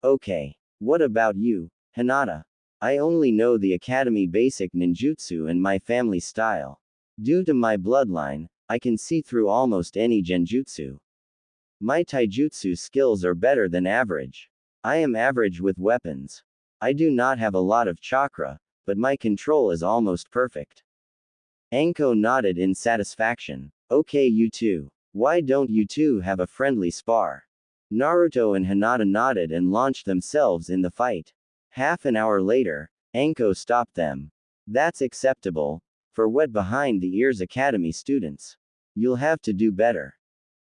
Okay. What about you, Hinata? I only know the academy basic ninjutsu and my family style. Due to my bloodline, I can see through almost any genjutsu. My taijutsu skills are better than average. I am average with weapons. I do not have a lot of chakra, but my control is almost perfect. Anko nodded in satisfaction. Okay, you two. Why don't you two have a friendly spar? Naruto and Hinata nodded and launched themselves in the fight. Half an hour later, Anko stopped them. That's acceptable, for wet behind the ears academy students. You'll have to do better.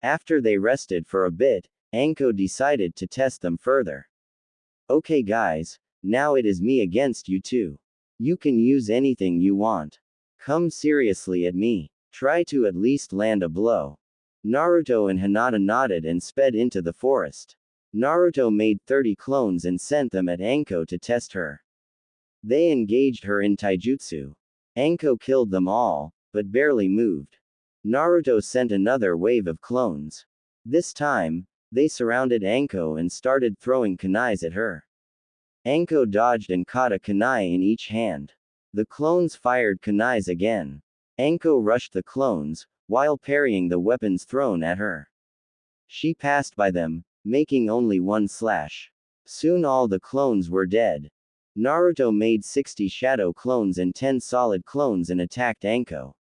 After they rested for a bit, Anko decided to test them further. Okay guys, now it is me against you two. You can use anything you want. Come seriously at me. Try to at least land a blow. Naruto and Hinata nodded and sped into the forest. Naruto made 30 clones and sent them at Anko to test her. They engaged her in taijutsu. Anko killed them all, but barely moved. Naruto sent another wave of clones. This time, they surrounded Anko and started throwing kunais at her. Anko dodged and caught a kunai in each hand. The clones fired kunais again. Anko rushed the clones, while parrying the weapons thrown at her. She passed by them, making only one slash. Soon all the clones were dead. Naruto made 60 shadow clones and 10 solid clones and attacked Anko.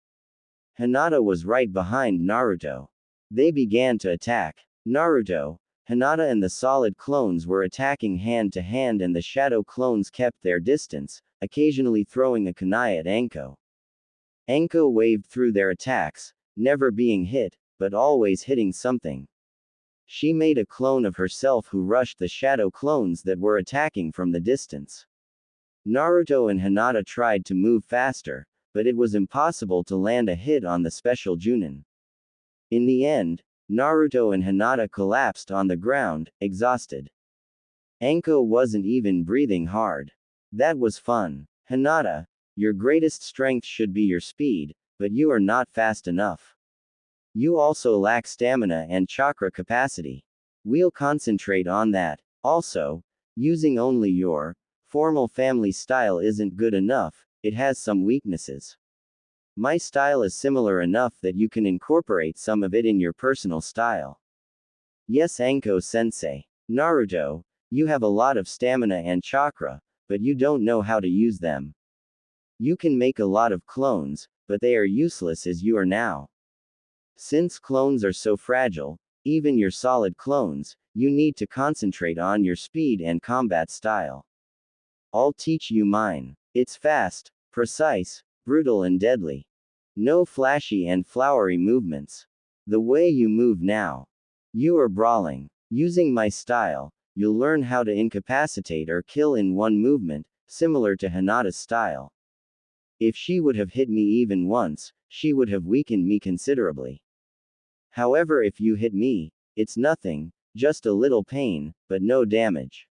Hinata was right behind Naruto. They began to attack. Naruto, Hinata and the solid clones were attacking hand to hand and the shadow clones kept their distance, occasionally throwing a kunai at Anko. Anko waved through their attacks, never being hit, but always hitting something. She made a clone of herself who rushed the shadow clones that were attacking from the distance. Naruto and Hinata tried to move faster, but it was impossible to land a hit on the special Junin. In the end, Naruto and Hinata collapsed on the ground, exhausted. Anko wasn't even breathing hard. That was fun. Hinata, your greatest strength should be your speed, but you are not fast enough. You also lack stamina and chakra capacity. We'll concentrate on that. Also, using only your formal family style isn't good enough, it has some weaknesses. My style is similar enough that you can incorporate some of it in your personal style. Yes, Anko-sensei. Naruto, you have a lot of stamina and chakra, but you don't know how to use them. You can make a lot of clones, but they are useless as you are now. Since clones are so fragile, even your solid clones, you need to concentrate on your speed and combat style. I'll teach you mine. It's fast, precise, brutal and deadly. No flashy and flowery movements. The way you move now. You are brawling. Using my style, you'll learn how to incapacitate or kill in one movement, similar to Hinata's style. If she would have hit me even once, she would have weakened me considerably. However, if you hit me, it's nothing, just a little pain, but no damage.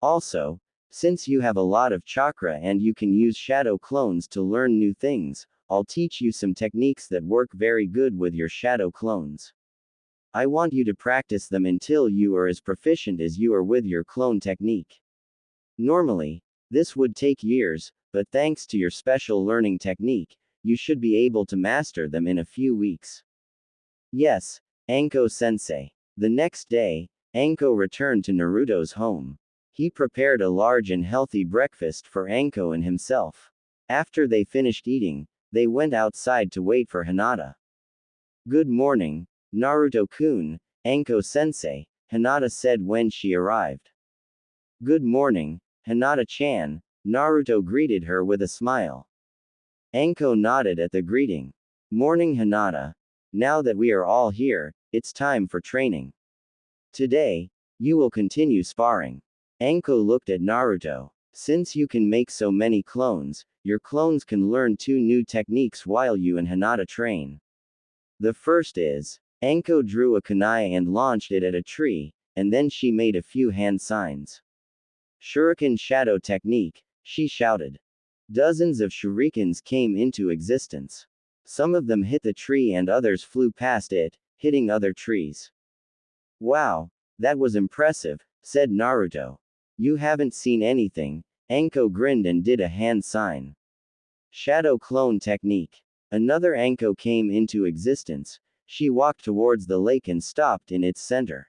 Also, since you have a lot of chakra and you can use shadow clones to learn new things, I'll teach you some techniques that work very good with your shadow clones. I want you to practice them until you are as proficient as you are with your clone technique. Normally, this would take years, but thanks to your special learning technique, you should be able to master them in a few weeks. Yes, Anko-sensei. The next day, Anko returned to Naruto's home. He prepared a large and healthy breakfast for Anko and himself. After they finished eating, they went outside to wait for Hinata. Good morning, Naruto-kun, Anko-sensei, Hinata said when she arrived. Good morning, Hinata-chan, Naruto greeted her with a smile. Anko nodded at the greeting. Morning, Hinata. Now that we are all here, it's time for training. Today, you will continue sparring. Anko looked at Naruto. Since you can make so many clones, your clones can learn 2 new techniques while you and Hinata train. The first is, Anko drew a kunai and launched it at a tree, and then she made a few hand signs. Shuriken shadow technique, she shouted. Dozens of shurikens came into existence. Some of them hit the tree and others flew past it, hitting other trees. Wow, that was impressive, said Naruto. You haven't seen anything. Anko grinned and did a hand sign. Shadow clone technique. Another Anko came into existence. She walked towards the lake and stopped in its center.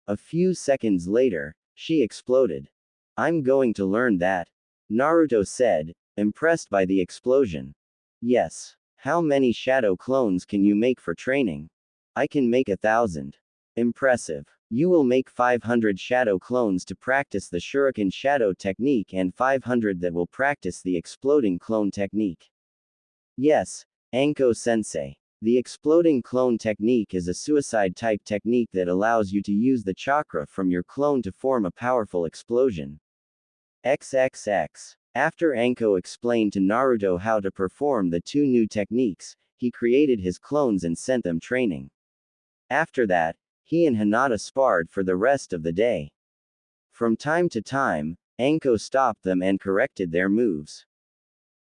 A few seconds later, she exploded. I'm going to learn that, Naruto said, impressed by the explosion. Yes. How many shadow clones can you make for training? I can make 1,000. Impressive. You will make 500 shadow clones to practice the shuriken shadow technique and 500 that will practice the exploding clone technique. Yes, Anko-sensei. The exploding clone technique is a suicide-type technique that allows you to use the chakra from your clone to form a powerful explosion. XXX. After Anko explained to Naruto how to perform the 2 new techniques, he created his clones and sent them training. After that, he and Hinata sparred for the rest of the day. From time to time, Anko stopped them and corrected their moves.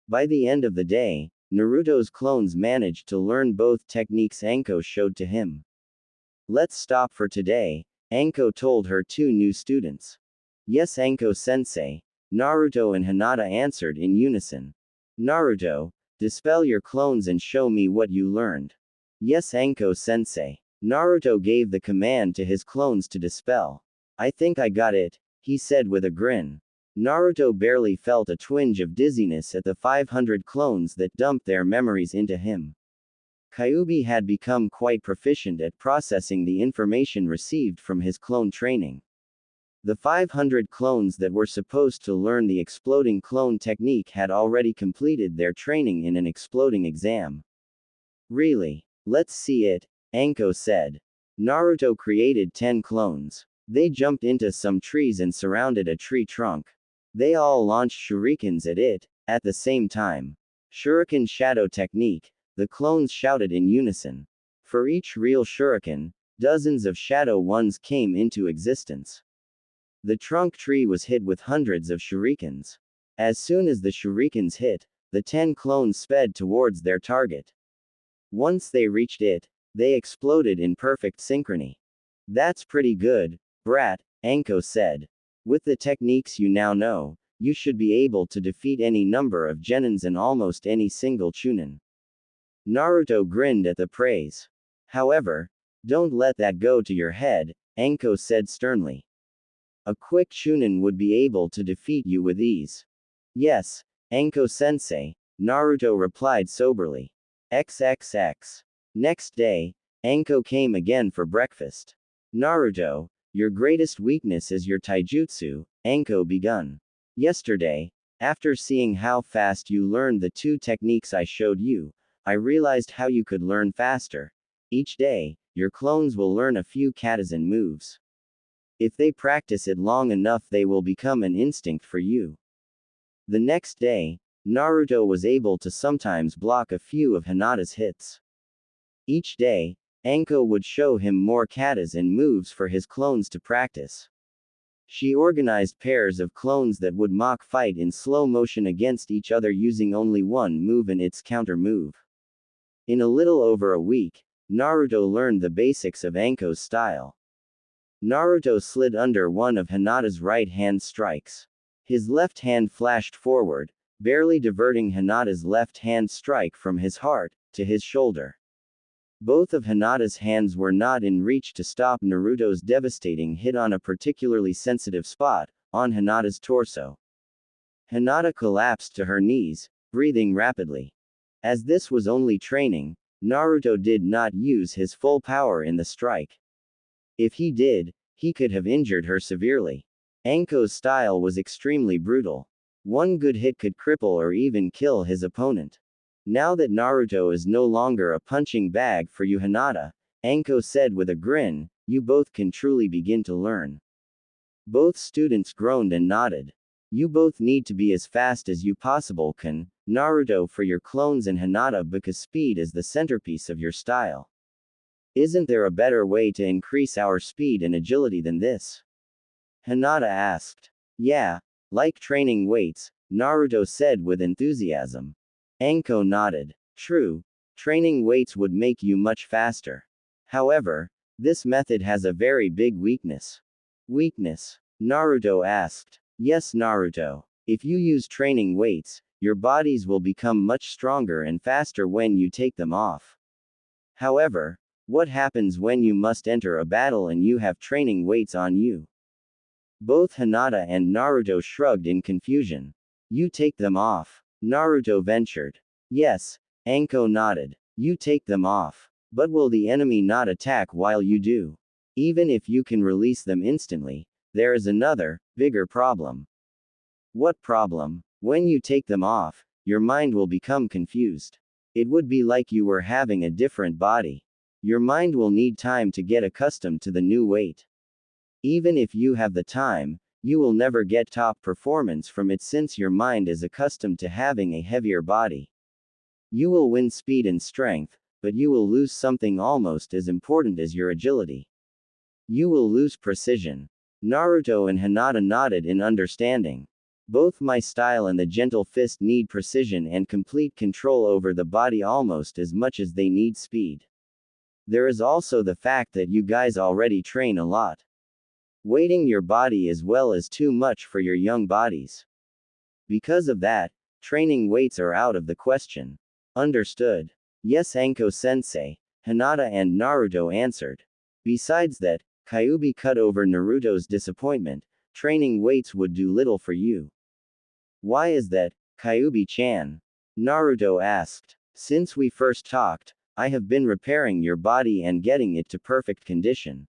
By the end of the day, Naruto's clones managed to learn both techniques Anko showed to him. Let's stop for today, Anko told her 2 new students. Yes, Anko-sensei, Naruto and Hinata answered in unison. Naruto, dispel your clones and show me what you learned. Yes, Anko-sensei. Naruto gave the command to his clones to dispel. I think I got it, he said with a grin. Naruto barely felt a twinge of dizziness at the 500 clones that dumped their memories into him. Kyuubi had become quite proficient at processing the information received from his clone training. The 500 clones that were supposed to learn the exploding clone technique had already completed their training in an exploding exam. Really? Let's see it, Anko said. Naruto created 10 clones. They jumped into some trees and surrounded a tree trunk. They all launched shurikens at it, at the same time. Shuriken shadow technique, the clones shouted in unison. For each real shuriken, dozens of shadow ones came into existence. The trunk tree was hit with hundreds of shurikens. As soon as the shurikens hit, the 10 clones sped towards their target. Once they reached it, they exploded in perfect synchrony. That's pretty good, brat, Anko said. With the techniques you now know, you should be able to defeat any number of genins and almost any single chunin. Naruto grinned at the praise. However, don't let that go to your head, Anko said sternly. A quick chunin would be able to defeat you with ease. Yes, Anko-sensei, Naruto replied soberly. XXX. Next day, Anko came again for breakfast. Naruto, your greatest weakness is your taijutsu, Anko begun. Yesterday, after seeing how fast you learned the 2 techniques I showed you, I realized how you could learn faster. Each day, your clones will learn a few katazen moves. If they practice it long enough, they will become an instinct for you. The next day, Naruto was able to sometimes block a few of Hinata's hits. Each day, Anko would show him more katas and moves for his clones to practice. She organized pairs of clones that would mock fight in slow motion against each other using only one move and its counter move. In a little over a week, Naruto learned the basics of Anko's style. Naruto slid under one of Hinata's right-hand strikes. His left hand flashed forward, barely diverting Hinata's left-hand strike from his heart to his shoulder. Both of Hinata's hands were not in reach to stop Naruto's devastating hit on a particularly sensitive spot, on Hinata's torso. Hinata collapsed to her knees, breathing rapidly. As this was only training, Naruto did not use his full power in the strike. If he did, he could have injured her severely. Anko's style was extremely brutal. One good hit could cripple or even kill his opponent. Now that Naruto is no longer a punching bag for you, Hinata, Anko said with a grin, you both can truly begin to learn. Both students groaned and nodded. You both need to be as fast as you possible can, Naruto, for your clones, and Hinata because speed is the centerpiece of your style. Isn't there a better way to increase our speed and agility than this? Hinata asked. Yeah, like training weights, Naruto said with enthusiasm. Anko nodded. True, training weights would make you much faster. However, this method has a very big weakness. Weakness? Naruto asked. Yes, Naruto. If you use training weights, your bodies will become much stronger and faster when you take them off. However, what happens when you must enter a battle and you have training weights on you? Both Hinata and Naruto shrugged in confusion. You take them off, Naruto ventured. Yes, Anko nodded. You take them off. But will the enemy not attack while you do? Even if you can release them instantly, there is another, bigger problem. What problem? When you take them off, your mind will become confused. It would be like you were having a different body. Your mind will need time to get accustomed to the new weight. Even if you have the time, you will never get top performance from it since your mind is accustomed to having a heavier body. You will win speed and strength, but you will lose something almost as important as your agility. You will lose precision. Naruto and Hinata nodded in understanding. Both my style and the gentle fist need precision and complete control over the body almost as much as they need speed. There is also the fact that you guys already train a lot. Weighting your body as well is too much for your young bodies. Because of that, training weights are out of the question. Understood. Yes, Anko-sensei, Hinata and Naruto answered. Besides that, Kyuubi cut over Naruto's disappointment, training weights would do little for you. Why is that, Kyuubi-chan? Naruto asked. Since we first talked, I have been repairing your body and getting it to perfect condition.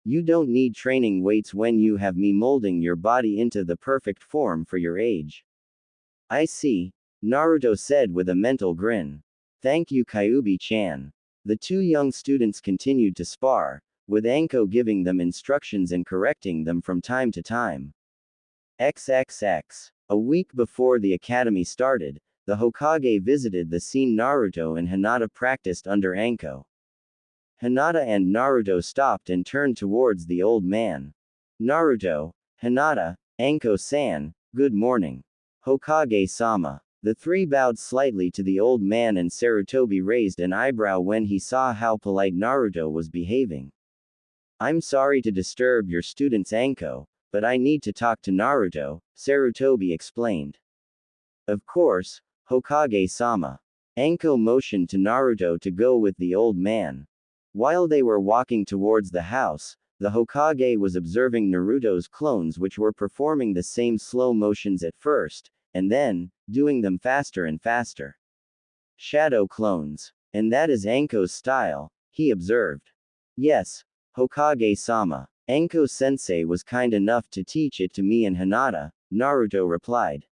You don't need training weights when you have me molding your body into the perfect form for your age. I see, Naruto said with a mental grin. Thank you, Kyuubi-chan. The two young students continued to spar, with Anko giving them instructions and correcting them from time to time. XXX. A week before the academy started, the Hokage visited the scene Naruto and Hinata practiced under Anko. Hinata and Naruto stopped and turned towards the old man. Naruto, Hinata, Anko-san, good morning. Hokage-sama. The three bowed slightly to the old man and Sarutobi raised an eyebrow when he saw how polite Naruto was behaving. I'm sorry to disturb your students, Anko, but I need to talk to Naruto, Sarutobi explained. Of course, Hokage-sama. Anko motioned to Naruto to go with the old man. While they were walking towards the house, the Hokage was observing Naruto's clones, which were performing the same slow motions at first, and then, doing them faster and faster. Shadow clones. And that is Anko's style, he observed. Yes, Hokage-sama. Anko-sensei was kind enough to teach it to me and Hinata, Naruto replied.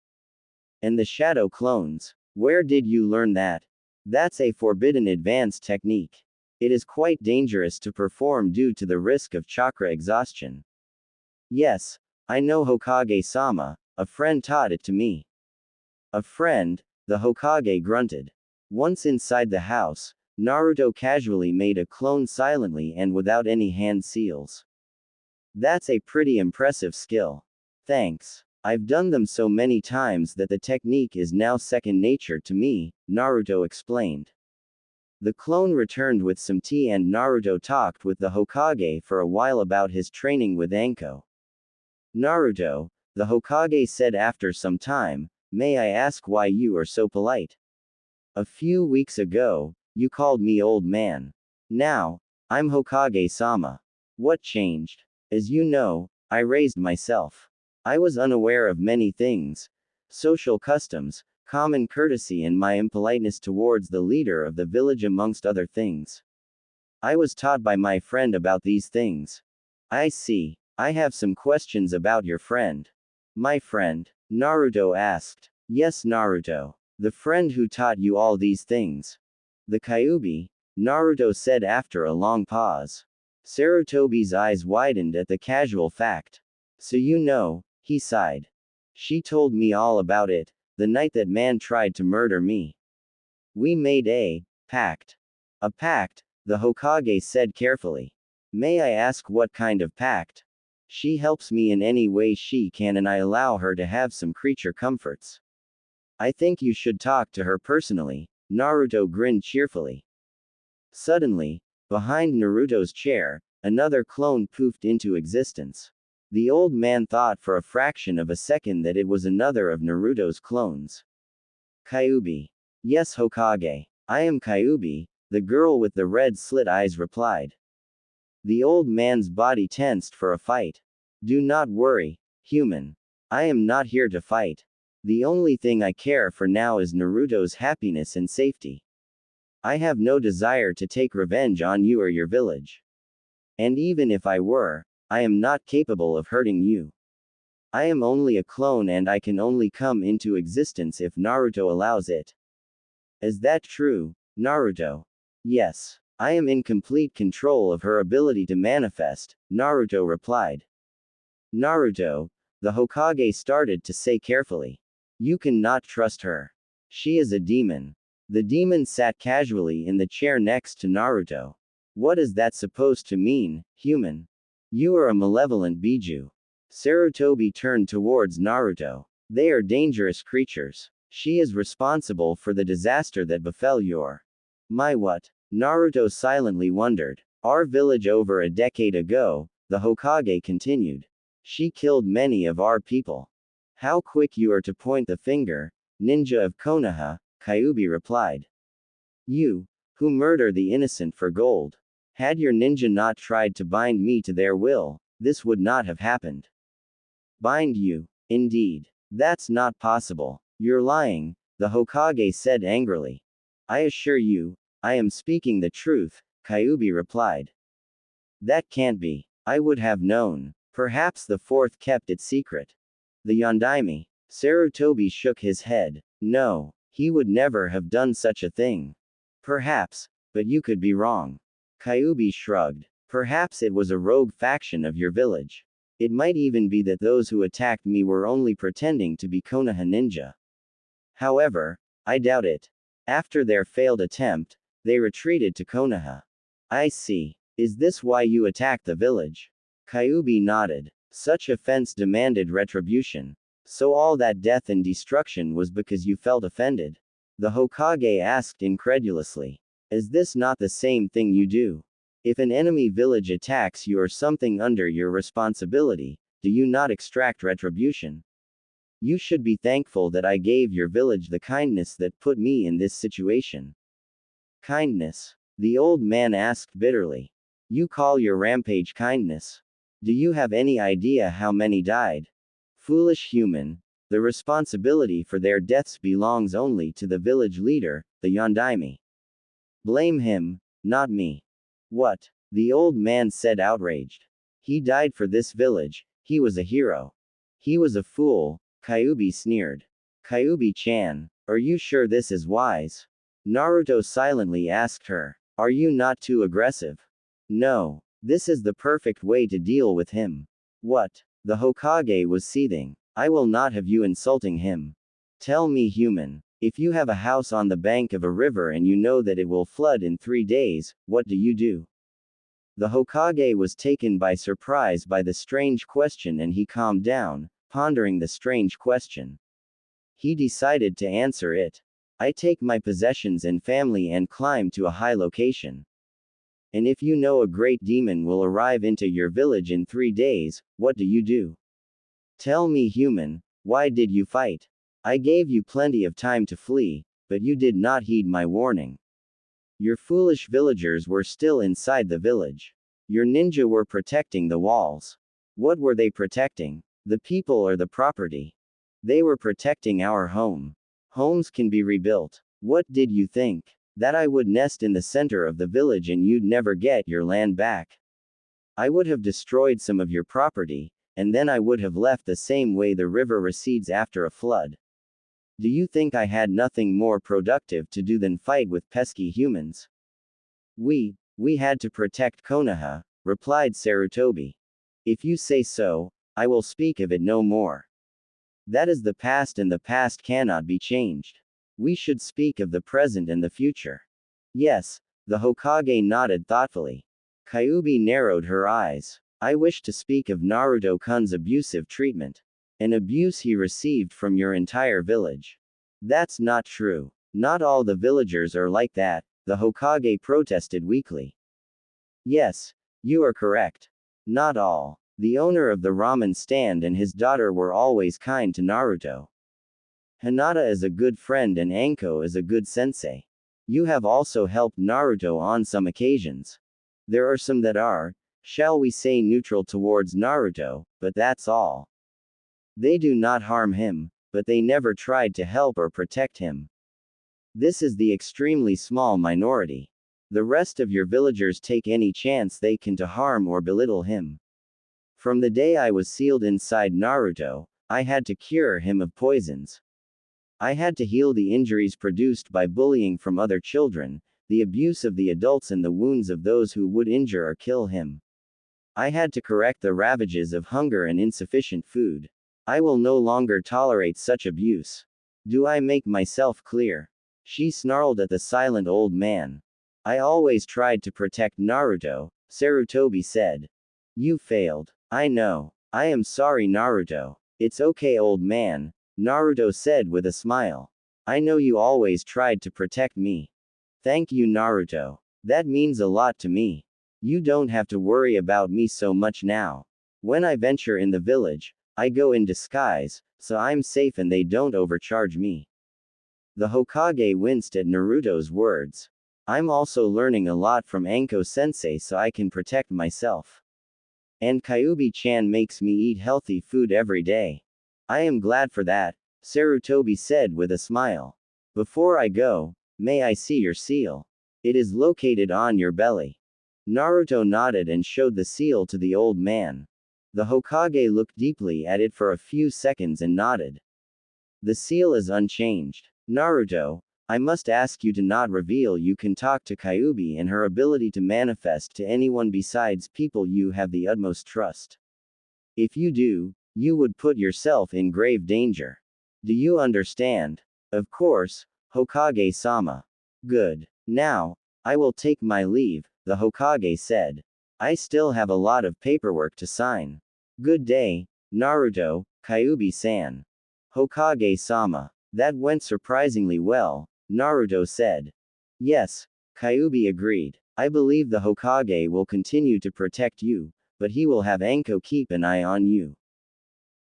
And the shadow clones? Where did you learn that? That's a forbidden advanced technique. It is quite dangerous to perform due to the risk of chakra exhaustion. Yes, I know Hokage-sama, a friend taught it to me. A friend, the Hokage grunted. Once inside the house, Naruto casually made a clone silently and without any hand seals. That's a pretty impressive skill. Thanks. I've done them so many times that the technique is now second nature to me, Naruto explained. The clone returned with some tea and Naruto talked with the Hokage for a while about his training with Anko. Naruto, the Hokage said after some time, may I ask why you are so polite? A few weeks ago, you called me old man. Now, I'm Hokage-sama. What changed? As you know, I raised myself. I was unaware of many things, social customs, common courtesy and my impoliteness towards the leader of the village amongst other things. I was taught by my friend about these things. I see. I have some questions about your friend. My friend? Naruto asked. Yes, Naruto. The friend who taught you all these things. The Kyuubi? Naruto said after a long pause. Sarutobi's eyes widened at the casual fact. So you know, he sighed. She told me all about it, the night that man tried to murder me. We made a pact. A pact, the Hokage said carefully. May I ask what kind of pact? She helps me in any way she can and I allow her to have some creature comforts. I think you should talk to her personally, Naruto grinned cheerfully. Suddenly, behind Naruto's chair, another clone poofed into existence. The old man thought for a fraction of a second that it was another of Naruto's clones. Kyuubi. Yes, Hokage. I am Kyuubi, the girl with the red slit eyes replied. The old man's body tensed for a fight. Do not worry, human. I am not here to fight. The only thing I care for now is Naruto's happiness and safety. I have no desire to take revenge on you or your village. And even if I were, I am not capable of hurting you. I am only a clone and I can only come into existence if Naruto allows it. Is that true, Naruto? Yes. I am in complete control of her ability to manifest, Naruto replied. Naruto, the Hokage started to say carefully. You cannot trust her. She is a demon. The demon sat casually in the chair next to Naruto. What is that supposed to mean, human? You are a malevolent Biju. Sarutobi turned towards Naruto. They are dangerous creatures. She is responsible for the disaster that befell your. My what? Naruto silently wondered. Our village over a decade ago, the Hokage continued. She killed many of our people. How quick you are to point the finger, ninja of Konoha, Kyuubi replied. You, who murder the innocent for gold. Had your ninja not tried to bind me to their will, this would not have happened. Bind you? Indeed. That's not possible. You're lying, the Hokage said angrily. I assure you, I am speaking the truth, Kyuubi replied. That can't be. I would have known. Perhaps the fourth kept it secret. The Yondaime. Sarutobi shook his head. No, he would never have done such a thing. Perhaps, but you could be wrong. Kyuubi shrugged. Perhaps it was a rogue faction of your village. It might even be that those who attacked me were only pretending to be Konoha ninja. However, I doubt it. After their failed attempt, they retreated to Konoha. I see. Is this why you attacked the village? Kyuubi nodded. Such offense demanded retribution. So all that death and destruction was because you felt offended? The Hokage asked incredulously. Is this not the same thing you do? If an enemy village attacks you or something under your responsibility, do you not extract retribution? You should be thankful that I gave your village the kindness that put me in this situation. Kindness? The old man asked bitterly. You call your rampage kindness? Do you have any idea how many died? Foolish human. The responsibility for their deaths belongs only to the village leader, the Yondaime. Blame him, not me. What? The old man said outraged. He died for this village, he was a hero. He was a fool, Kyuubi sneered. Kyuubi-chan, are you sure this is wise? Naruto silently asked her. Are you not too aggressive? No. This is the perfect way to deal with him. What? The Hokage was seething. I will not have you insulting him. Tell me, human. If you have a house on the bank of a river and you know that it will flood in 3 days, what do you do? The Hokage was taken by surprise by the strange question and he calmed down, pondering the strange question. He decided to answer it. I take my possessions and family and climb to a high location. And if you know a great demon will arrive into your village in 3 days, what do you do? Tell me, human, why did you fight? I gave you plenty of time to flee, but you did not heed my warning. Your foolish villagers were still inside the village. Your ninja were protecting the walls. What were they protecting? The people or the property? They were protecting our home. Homes can be rebuilt. What did you think? That I would nest in the center of the village and you'd never get your land back? I would have destroyed some of your property, and then I would have left the same way the river recedes after a flood. Do you think I had nothing more productive to do than fight with pesky humans? We had to protect Konoha, replied Sarutobi. If you say so, I will speak of it no more. That is the past and the past cannot be changed. We should speak of the present and the future. Yes, the Hokage nodded thoughtfully. Kyuubi narrowed her eyes. I wish to speak of Naruto-kun's abusive treatment. An abuse he received from your entire village. That's not true. Not all the villagers are like that, the Hokage protested weakly. Yes, you are correct. Not all. The owner of the ramen stand and his daughter were always kind to Naruto. Hinata is a good friend and Anko is a good sensei. You have also helped Naruto on some occasions. There are some that are, shall we say, neutral towards Naruto, but that's all. They do not harm him, but they never tried to help or protect him. This is the extremely small minority. The rest of your villagers take any chance they can to harm or belittle him. From the day I was sealed inside Naruto, I had to cure him of poisons. I had to heal the injuries produced by bullying from other children, the abuse of the adults and the wounds of those who would injure or kill him. I had to correct the ravages of hunger and insufficient food. I will no longer tolerate such abuse. Do I make myself clear? She snarled at the silent old man. I always tried to protect Naruto, Sarutobi said. You failed. I know. I am sorry, Naruto. It's okay, old man, Naruto said with a smile. I know you always tried to protect me. Thank you, Naruto. That means a lot to me. You don't have to worry about me so much now. When I venture in the village, I go in disguise, so I'm safe and they don't overcharge me. The Hokage winced at Naruto's words. I'm also learning a lot from Anko sensei so I can protect myself. And Kyuubi-chan makes me eat healthy food every day. I am glad for that, Sarutobi said with a smile. Before I go, may I see your seal? It is located on your belly. Naruto nodded and showed the seal to the old man. The Hokage looked deeply at it for a few seconds and nodded. The seal is unchanged. Naruto, I must ask you to not reveal you can talk to Kyuubi and her ability to manifest to anyone besides people you have the utmost trust. If you do, you would put yourself in grave danger. Do you understand? Of course, Hokage-sama. Good. Now, I will take my leave, the Hokage said. I still have a lot of paperwork to sign. Good day, Naruto, Kyuubi-san. Hokage-sama. That went surprisingly well, Naruto said. Yes, Kyuubi agreed. I believe the Hokage will continue to protect you, but he will have Anko keep an eye on you.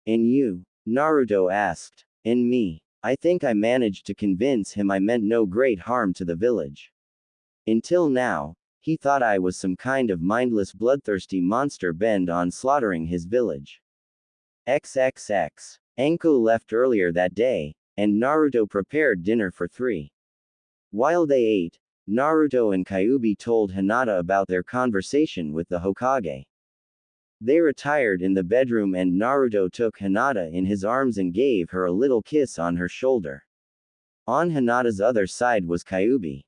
And you? Naruto asked. And me. I think I managed to convince him I meant no great harm to the village. Until now, he thought I was some kind of mindless bloodthirsty monster bent on slaughtering his village. XXX. Anko left earlier that day, and Naruto prepared dinner for 3. While they ate, Naruto and Kyuubi told Hinata about their conversation with the Hokage. They retired in the bedroom and Naruto took Hinata in his arms and gave her a little kiss on her shoulder. On Hinata's other side was Kyuubi.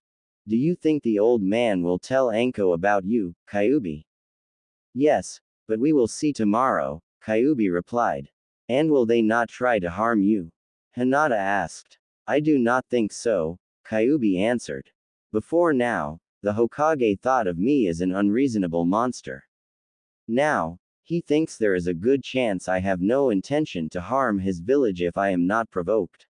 Do you think the old man will tell Anko about you, Kyuubi? Yes, but we will see tomorrow, Kyuubi replied. And will they not try to harm you? Hinata asked. I do not think so, Kyuubi answered. Before now, the Hokage thought of me as an unreasonable monster. Now, he thinks there is a good chance I have no intention to harm his village if I am not provoked.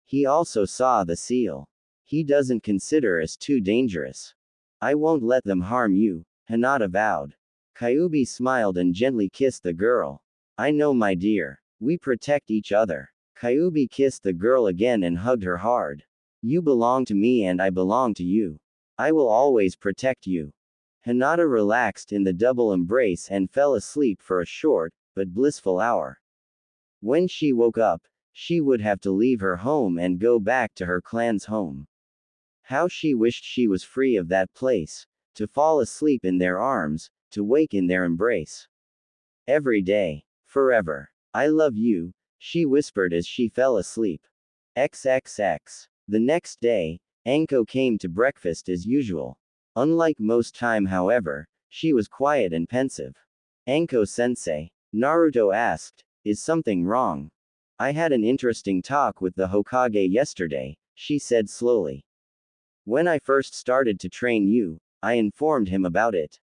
He also saw the seal. He doesn't consider us too dangerous. I won't let them harm you, Hinata vowed. Kyuubi smiled and gently kissed the girl. I know, my dear. We protect each other. Kyuubi kissed the girl again and hugged her hard. You belong to me and I belong to you. I will always protect you. Hinata relaxed in the double embrace and fell asleep for a short, but blissful hour. When she woke up, she would have to leave her home and go back to her clan's home. How she wished she was free of that place, to fall asleep in their arms, to wake in their embrace. Every day. Forever. I love you, she whispered as she fell asleep. XXX. The next day, Anko came to breakfast as usual. Unlike most time, however, she was quiet and pensive. Anko-sensei, Naruto asked, is something wrong? I had an interesting talk with the Hokage yesterday, she said slowly. When I first started to train you, I informed him about it.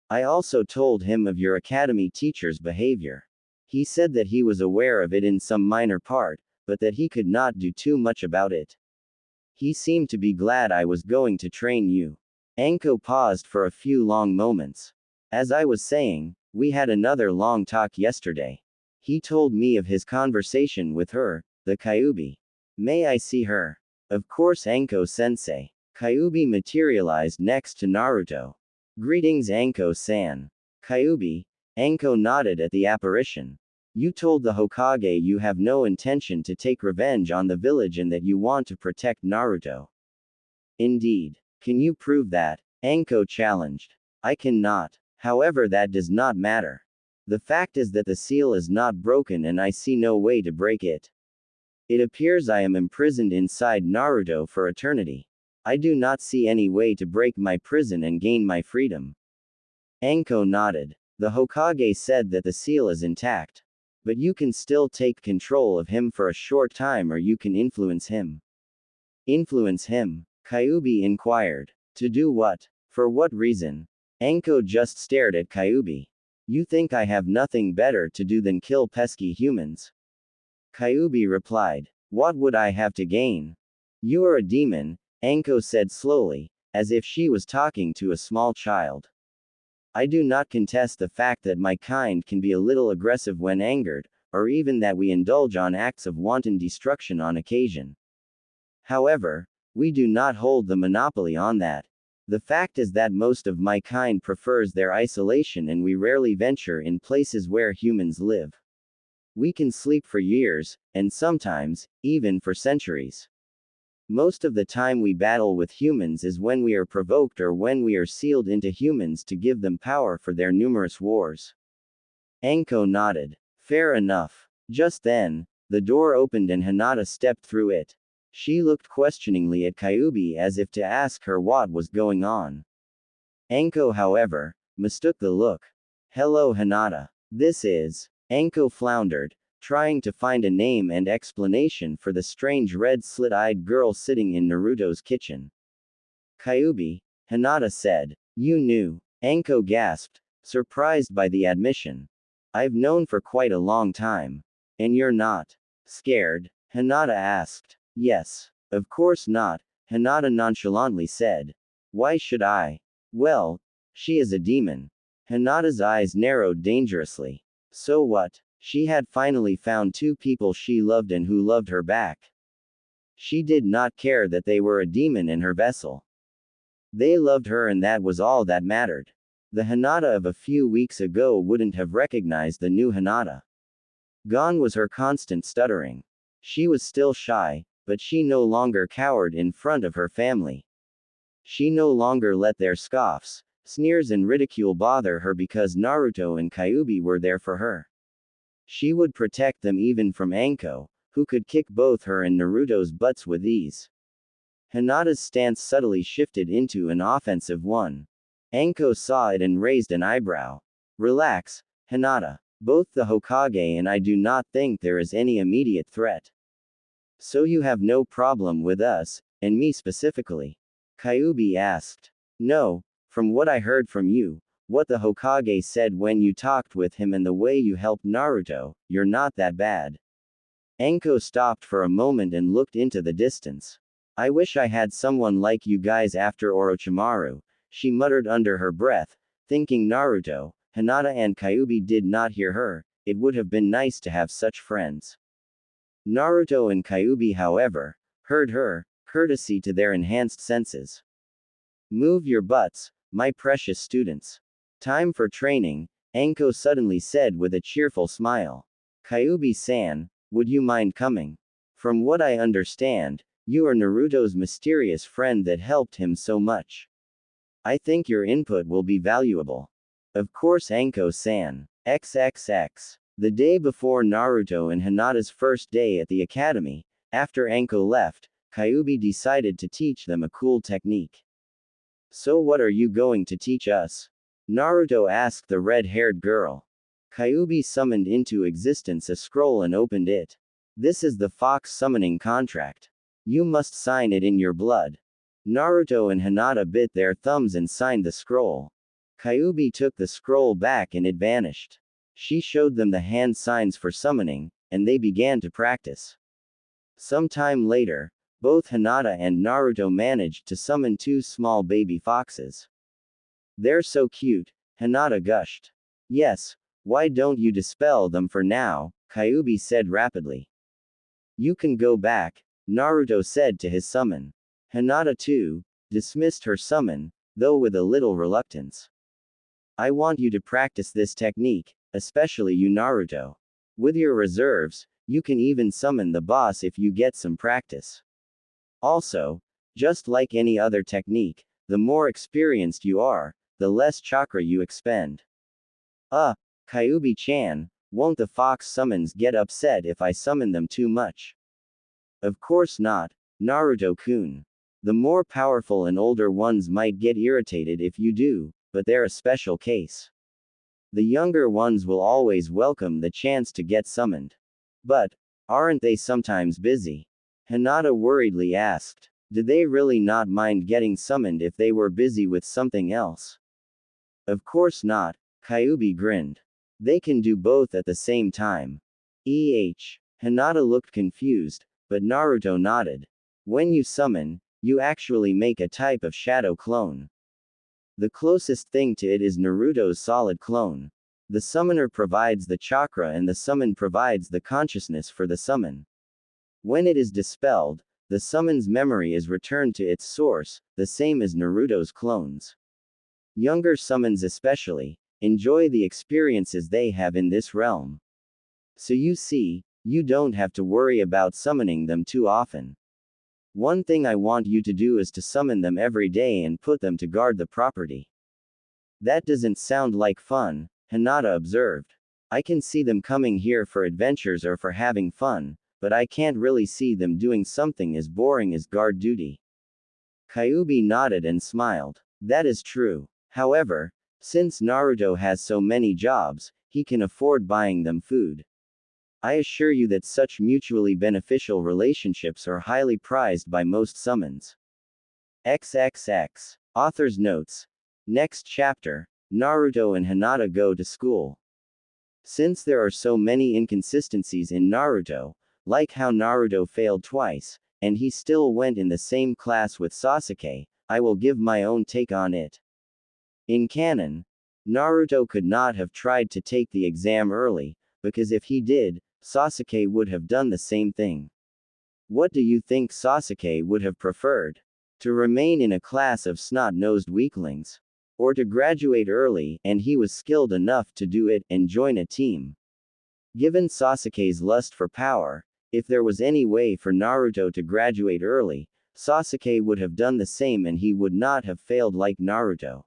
I also told him of your academy teacher's behavior. He said that he was aware of it in some minor part, but that he could not do too much about it. He seemed to be glad I was going to train you. Anko paused for a few long moments. As I was saying, we had another long talk yesterday. He told me of his conversation with her, the Kyuubi. May I see her? Of course, Anko-sensei. Kyuubi materialized next to Naruto. Greetings, Anko-san. Kyuubi. Anko nodded at the apparition. You told the Hokage you have no intention to take revenge on the village and that you want to protect Naruto. Indeed. Can you prove that? Anko challenged. I cannot. However, that does not matter. The fact is that the seal is not broken and I see no way to break it. It appears I am imprisoned inside Naruto for eternity. I do not see any way to break my prison and gain my freedom. Anko nodded. The Hokage said that the seal is intact. But you can still take control of him for a short time or you can influence him. Influence him? Kyuubi inquired. To do what? For what reason? Anko just stared at Kyuubi. You think I have nothing better to do than kill pesky humans? Kyuubi replied. What would I have to gain? You are a demon, Anko said slowly, as if she was talking to a small child. I do not contest the fact that my kind can be a little aggressive when angered, or even that we indulge on acts of wanton destruction on occasion. However, we do not hold the monopoly on that. The fact is that most of my kind prefers their isolation and we rarely venture in places where humans live. We can sleep for years, and sometimes, even for centuries. Most of the time we battle with humans is when we are provoked or when we are sealed into humans to give them power for their numerous wars. Anko nodded. Fair enough. Just then, the door opened and Hinata stepped through it. She looked questioningly at Kyuubi as if to ask her what was going on. Anko, however, mistook the look. Hello, Hinata. This is. Anko floundered, trying to find a name and explanation for the strange red slit-eyed girl sitting in Naruto's kitchen. Kyuubi, Hinata said. You knew. Anko gasped, surprised by the admission. I've known for quite a long time. And you're not scared? Hinata asked. Yes. Of course not, Hinata nonchalantly said. Why should I? Well, she is a demon. Hinata's eyes narrowed dangerously. So what? She had finally found two people she loved and who loved her back. She did not care that they were a demon in her vessel. They loved her and that was all that mattered. The Hinata of a few weeks ago wouldn't have recognized the new Hinata. Gone was her constant stuttering. She was still shy, but she no longer cowered in front of her family. She no longer let their scoffs, sneers and ridicule bother her because Naruto and Kyuubi were there for her. She would protect them even from Anko, who could kick both her and Naruto's butts with ease. Hinata's stance subtly shifted into an offensive one. Anko saw it and raised an eyebrow. Relax, Hinata. Both the Hokage and I do not think there is any immediate threat. So you have no problem with us, and me specifically? Kyuubi asked. No, from what I heard from you, what the Hokage said when you talked with him and the way you helped Naruto, you're not that bad. Anko stopped for a moment and looked into the distance. I wish I had someone like you guys after Orochimaru, she muttered under her breath, thinking Naruto, Hinata and Kyuubi did not hear her. It would have been nice to have such friends. Naruto and Kyuubi, however, heard her, courtesy to their enhanced senses. Move your butts, my precious students. Time for training, Anko suddenly said with a cheerful smile. Kyuubi-san, would you mind coming? From what I understand, you are Naruto's mysterious friend that helped him so much. I think your input will be valuable. Of course, Anko-san. XXX. The day before Naruto and Hinata's first day at the academy, after Anko left, Kyuubi decided to teach them a cool technique. So what are you going to teach us? Naruto asked the red-haired girl. Kyuubi summoned into existence a scroll and opened it. This is the Fox summoning contract. You must sign it in your blood. Naruto and Hinata bit their thumbs and signed the scroll. Kyuubi took the scroll back and it vanished. She showed them the hand signs for summoning, and they began to practice. Some time later, both Hinata and Naruto managed to summon two small baby foxes. They're so cute, Hinata gushed. Yes, why don't you dispel them for now, Kyuubi said rapidly. You can go back, Naruto said to his summon. Hinata too, dismissed her summon, though with a little reluctance. I want you to practice this technique, especially you Naruto. With your reserves, you can even summon the boss if you get some practice. Also, just like any other technique, the more experienced you are, the less chakra you expend. Kyuubi-chan, won't the fox summons get upset if I summon them too much? Of course not, Naruto-kun. The more powerful and older ones might get irritated if you do, but they're a special case. The younger ones will always welcome the chance to get summoned. But, aren't they sometimes busy? Hinata worriedly asked. Did they really not mind getting summoned if they were busy with something else? Of course not, Kyuubi grinned. They can do both at the same time. Hinata looked confused, but Naruto nodded. When you summon, you actually make a type of shadow clone. The closest thing to it is Naruto's solid clone. The summoner provides the chakra and the summon provides the consciousness for the summon. When it is dispelled, the summon's memory is returned to its source, the same as Naruto's clones. Younger summons especially, enjoy the experiences they have in this realm. So you see, you don't have to worry about summoning them too often. One thing I want you to do is to summon them every day and put them to guard the property. That doesn't sound like fun, Hinata observed. I can see them coming here for adventures or for having fun, but I can't really see them doing something as boring as guard duty. Kyuubi nodded and smiled. That is true. However, since Naruto has so many jobs, he can afford buying them food. I assure you that such mutually beneficial relationships are highly prized by most summons. XXX. Author's notes. Next chapter, Naruto and Hinata go to school. Since there are so many inconsistencies in Naruto, like how Naruto failed twice, and he still went in the same class with Sasuke, I will give my own take on it. In canon, Naruto could not have tried to take the exam early, because if he did, Sasuke would have done the same thing. What do you think Sasuke would have preferred? To remain in a class of snot-nosed weaklings? Or to graduate early, and he was skilled enough to do it, and join a team? Given Sasuke's lust for power, if there was any way for Naruto to graduate early, Sasuke would have done the same and he would not have failed like Naruto.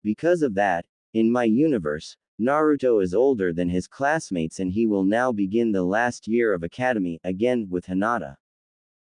Because of that, in my universe, Naruto is older than his classmates and he will now begin the last year of academy, again, with Hinata.